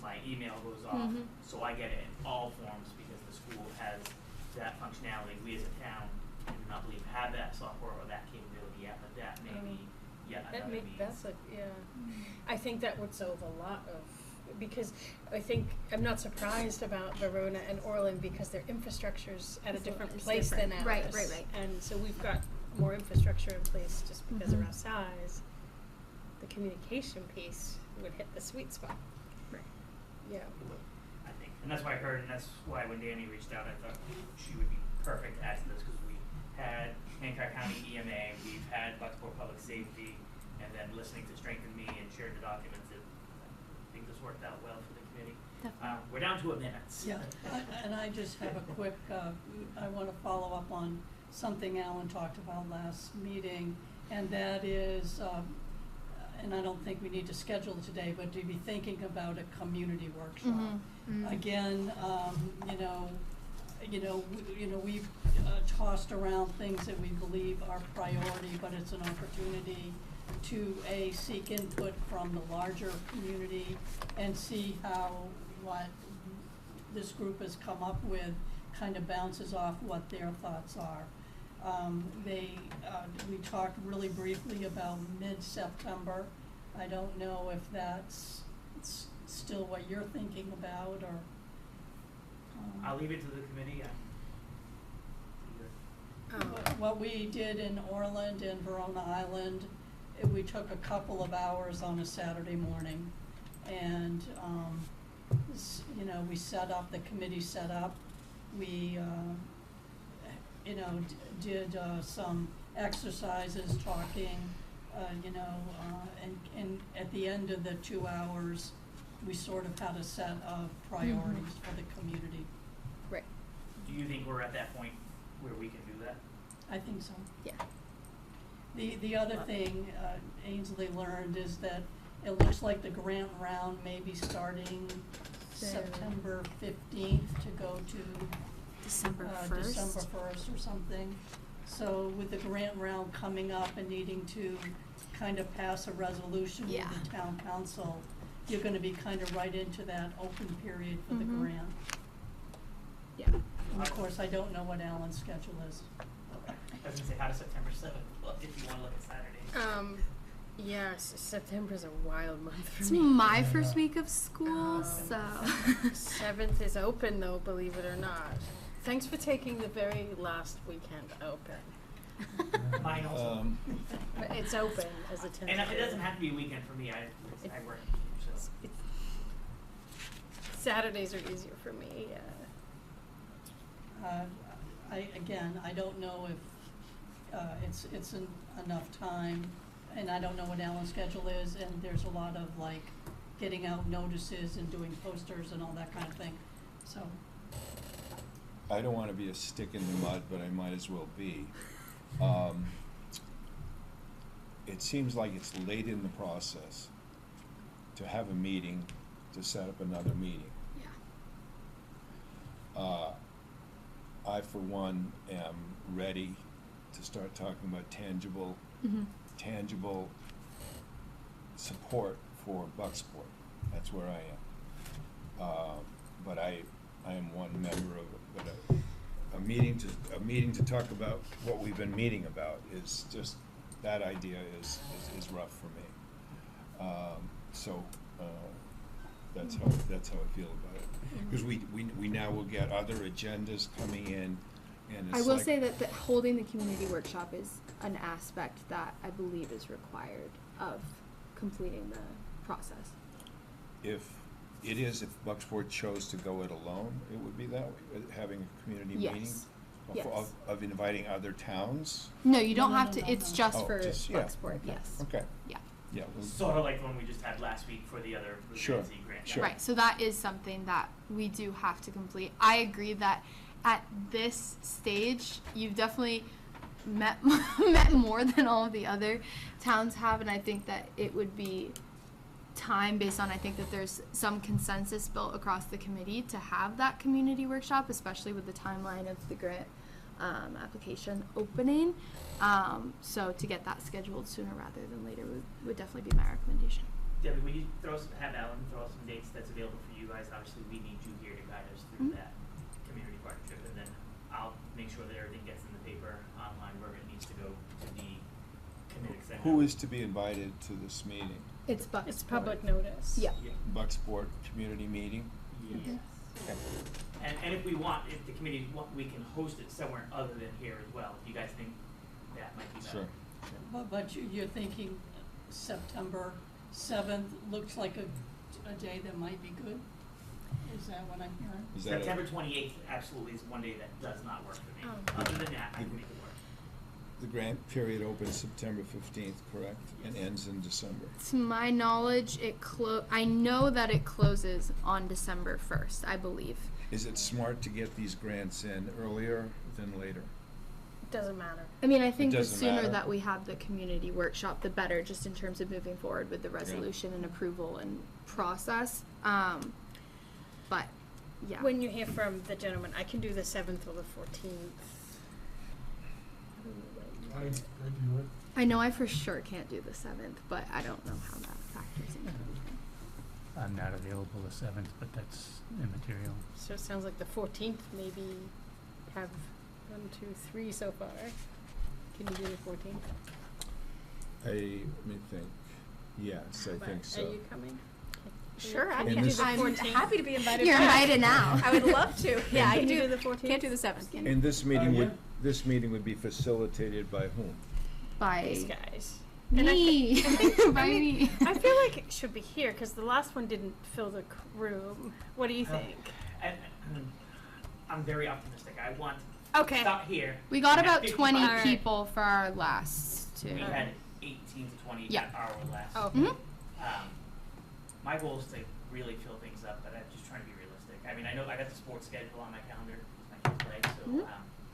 my email goes off, so I get it in all forms because the school has that functionality. We as a town do not believe have that software or that capability yet, but that may be yet another means. I think that would solve a lot of, because I think, I'm not surprised about Verona and Orland because their infrastructure's at a different place than ours. Right, right, right. And so we've got more infrastructure in place just because of our size. The communication piece would hit the sweet spot. Right. Yeah. I think, and that's why I heard, and that's why when Danny reached out, I thought she would be perfect to add to this, because we had Hancock County EMA, we've had Bucksport Public Safety, and then listening to Strengthen Me and sharing the documents, I think this worked out well for the committee. We're down to a minute. Yeah, and I just have a quick, I want to follow up on something Alan talked about last meeting, and that is, and I don't think we need to schedule it today, but to be thinking about a community workshop. Again, we've tossed around things that we believe are priority, but it's an opportunity to seek input from the larger community and see how what this group has come up with kind of bounces off what their thoughts are. We talked really briefly about mid-September. I don't know if that's still what you're thinking about, or. I'll leave it to the committee. What we did in Orland and Verona Island, we took a couple of hours on a Saturday morning, and we set up, the committee set up. We did some exercises, talking, and at the end of the 2 hours, we sort of had a set of priorities for the community. Right. Do you think we're at that point where we can do that? I think so. Yeah. The other thing Ainsley learned is that it looks like the grant round may be starting September 15th to go to December 1st. December 1st or something. So with the grant round coming up and needing to kind of pass a resolution with the town council, you're gonna be kind of right into that open period for the grant. Yeah. And of course, I don't know what Alan's schedule is. Okay. I was gonna say, how does September 7th look if you wanna look at Saturdays? Yes, September's a wild month for It's me. my first week of school, so. 7th is open though, believe it or not. Thanks for taking the very last weekend open. mine also. But it's open as a tentative. And it doesn't have to be a weekend for me, I work, so. Saturdays are easier for me, I don't know if, it's enough time, and I don't know what Alan's schedule is, and there's a lot of like getting out notices and doing posters and all that kind of thing, so. I don't wanna be a stick in the mud, but I might as well be. It seems like it's late in the process to have a meeting, to set up another meeting. Yeah. I, for one, am ready to start talking about tangible support for Bucksport. That's where I am. But I am one member of it. But a meeting to talk about what we've been meeting about is just, that idea is rough for me. That's how I feel about it. Because we now will get other agendas coming in, and it's I will like, say that holding the community workshop is an aspect that I believe is required of completing the process. if Bucksport chose to go it alone, it would be that way, having a community Yes. meeting? Yes. Of inviting other towns? No, you don't No, have no, to, no, it's no. just Oh, for just- yeah, Bucksport, okay, yes. Okay, Yeah. yeah. well, Sort of like the one we just had last week for the other Sure, resiliency grant. sure. Right, so that is something that we do have to complete. I agree that at this stage, you've definitely met met more than all of the other towns have, and I think that it would be time based on, I think that there's some consensus built across the committee to have that community workshop, especially with the timeline of the grant application opening. So to get that scheduled sooner rather than later would definitely be my recommendation. Debbie, will you have Alan throw some dates that's available for you guys? Obviously, we need you here to guide us through Mhm. that community partnership, and then I'll make sure that everything gets in the paper online where it needs to go to be committed. Sent Who out. is to be invited to this meeting? It's Bucksport. It's public notice. Yeah. Yeah. Bucksport Community Meeting? Yes. Okay. And if we want, if the committee, we can host it somewhere other than here as well. If you guys think that might be better. Sure. But you're thinking September 7th looks like a day that might be good? Is that what I'm hearing? Is that September 28th absolutely is one day that does not work for me. Oh. Other than that, I can make it work. the grant period opens September 15th, correct? And ends in December. To my knowledge, I know that it closes on December 1st, I believe. Is it smart to get these grants in earlier than later? Doesn't matter. I mean, I think the doesn't sooner matter. that we have the community workshop, the better, just in terms of moving forward with the resolution and approval and process. But, yeah. When you hear from the gentleman, I can do the 7th or the 14th. I do it. I know I for sure can't do the 7th, but I don't know how that factors into anything. I'm not available the 7th, but that's immaterial. So it sounds like the 14th maybe have 1, 2, 3 so far. Can you do the 14th? Let me think. Yes, I think so. Are you coming? Sure, I And can do this- the I'm 14th. Happy to be invited. You're back. invited now. I would love to. Yeah, I Can you do. do the 14th? Can't do the 7th. Can you? And this meeting yeah. this meeting would be facilitated by whom? These By guys. And I me. think- By me. I feel like it should be here because the last one didn't fill the room. What do you think? And I'm very optimistic. I want Okay. stop here. We got and have about 55 20 Alright. people for our last two. We had 18 to 20 Yeah. at our last. Oh. Mhm. My goal is to really fill things up, but I'm just trying to be realistic. I mean, I know I got the sports schedule on my calendar. My kids play, so Mhm.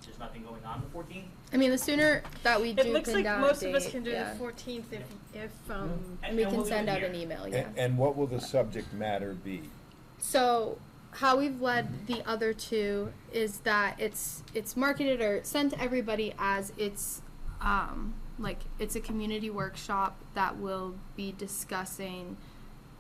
there's nothing going on the 14th. I mean, the sooner that we do It looks pin like down most a of us date, can do yeah. the 14th if And we can we'll do send it out here. an email, yeah. And what will the subject matter be? So how we've led the other two is that it's marketed or sent to everybody as it's it's a community workshop that will be discussing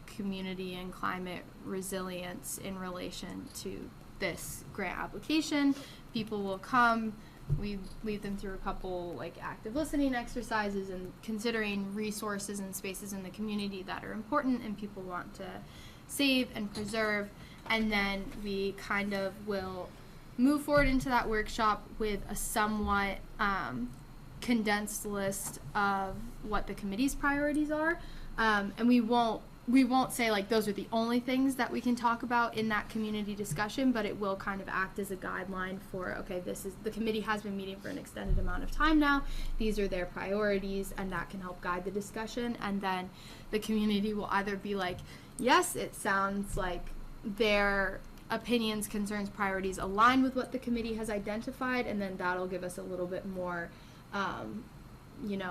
community and climate resilience in relation to this grant application. People will come. We lead them through a couple active listening exercises and considering resources and spaces in the community that are important and people want to save and preserve. And then we kind of will move forward into that workshop with a somewhat condensed list of what the committee's priorities are, and we won't say like those are the only things that we can talk about in that community discussion, but it will kind of act as a guideline for, okay, this is, the committee has been meeting for an extended amount of time now, these are their priorities, and that can help guide the discussion. And then the community will either be like, yes, it sounds like their opinions, concerns, priorities align with what the committee has identified, and then that'll give us a little bit more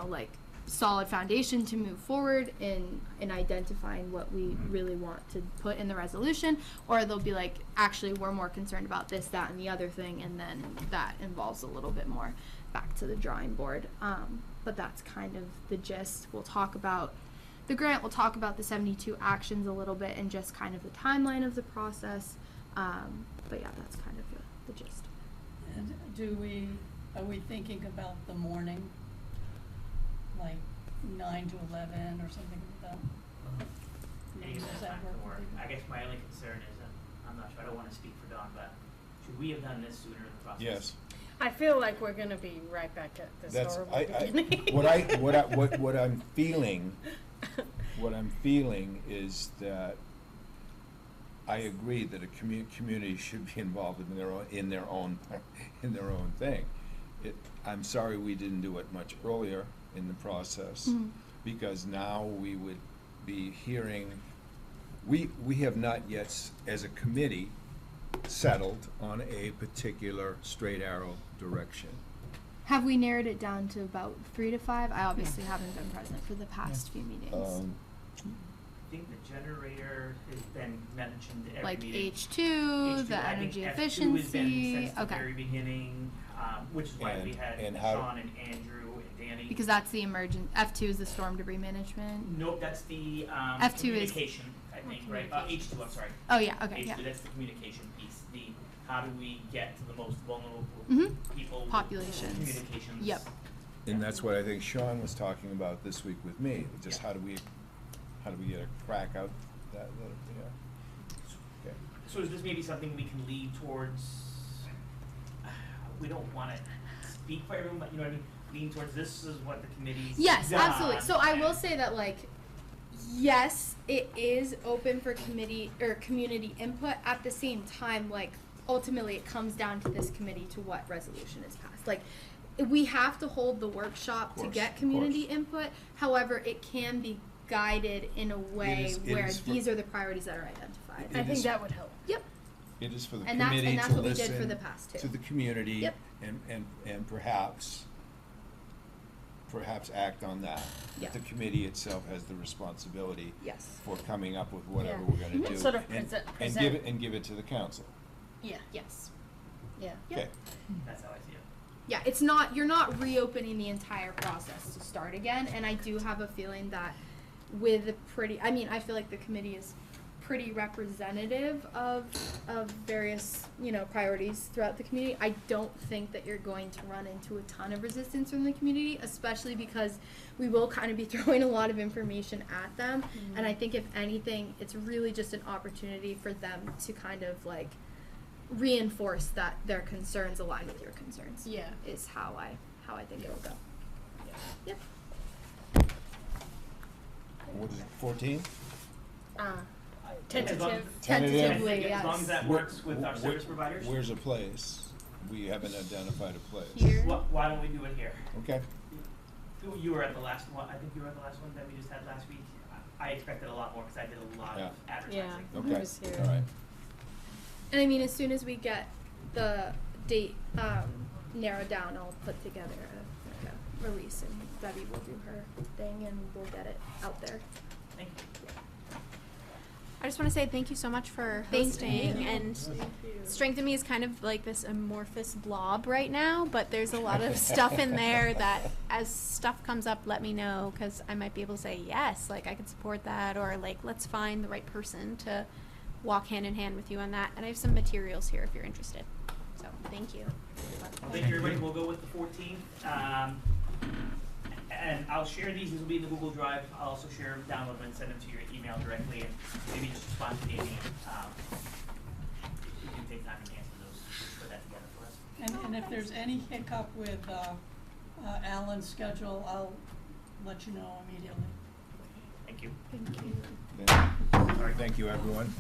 like solid foundation to move forward in identifying what we really want to put in the resolution. Or they'll be like, actually we're more concerned about this, that, and the other thing, and then that involves a little bit more back to the drawing board. But that's kind of the gist. We'll talk about the grant, we'll talk about the 72 actions a little bit, and just kind of the timeline of the process. But yeah, that's kind of the gist. And are we thinking about the morning, like 9 to 11 or something like that? Any of Does that that time work can work. with you? I guess my only concern is, I'm not sure, I don't wanna speak for Dawn, but should we have done this sooner in the process? Yes. I feel like we're gonna be right back at this That's, horrible beginning. what I'm feeling is that I agree that a community should be involved in their own thing. I'm sorry we didn't do it much earlier in the process, because now we would be hearing, we have not yet, as a committee, settled on a particular straight arrow direction. Have we narrowed it down to about 3 to 5? I obviously haven't been present for the past few meetings. I think the generator has been mentioned every Like meeting. H2, the I think energy F2 has efficiency. been since the Okay. very beginning, which is why we had And how- Sean and Andrew and Danny. Because that's the emergent. F2 is the storm debris management. Nope, that's the F2 is- communication, I think, right? H2, I'm sorry. Oh yeah. Okay. H2, Yeah. that's the communication piece. The how do we get to the most vulnerable Mhm. people? with Populations. Communications. Yep. And that's what I think Sean was talking about this week with me, just Yeah. how do we get a crack out that, okay. So is this maybe something we can lead towards, we don't wanna speak for everyone, but you know what I mean? Lean towards this is what the committee's Yes, done, absolutely. So I will and- say that yes, it is open for committee or community input. At the same time, ultimately it comes down to this committee to what resolution is passed. We have to hold the workshop to course, get of community course. input. However, it can be guided in a way it where is for- these are the priorities that are identified. It I think is- that would help. Yep. It is for the And that's- committee and that's to what we did for listen the past two. to the community Yep. and perhaps act on that. Yeah. The committee itself has the responsibility Yes. for coming up with whatever Yeah. we're gonna Mhm. do. Sort of and present. give it to the council. Yeah. Yes. Yeah. Yep. Okay. That's how I see it. Yeah, you're not reopening the entire process to start again, and I do have a feeling that I feel like the committee is pretty representative of various, priorities throughout the community. I don't think that you're going to run into a ton of resistance from the community, especially because we will kind of be throwing a lot of information at them, and I think if anything, it's really just an opportunity for them to kind of reinforce that their concerns align with your concerns. Yeah. Is how I think it'll go. Yep. What is it, 14? Tentative. Tentatively, As long yes. as that works with our service providers. Where's a place? We haven't identified a place. Here. Why don't we do it here? Okay. You were at the last one, I think you were at the last one that we just had last week. I expected a lot more, cause I did a lot of Yeah. advertising. Okay. I was here. All right. And I mean, as soon as we get the date narrowed down, I'll put together a release, and Debbie will do her thing, and we'll get it out there. Thank you. I just want to say thank you so much for Thank hosting. you. And Strength in Me is kind of like this amorphous blob right now, but there's a lot of stuff in there that as stuff comes up, let me know, because I might be able to say yes, I could support that, or let's find the right person to walk hand in hand with you on that. And I have some materials here if you're interested. So thank you. Well, thank you, everybody. We'll go with the 14th. And I'll share these. These will be in the Google Drive. I'll also share, download them, and send them to your email directly, and maybe just respond to Danny. You can take time to answer those. Just put that together for us. And if there's any hiccup with Alan's schedule, I'll let you know immediately. Thank you. Thank you. All right, thank you, everyone.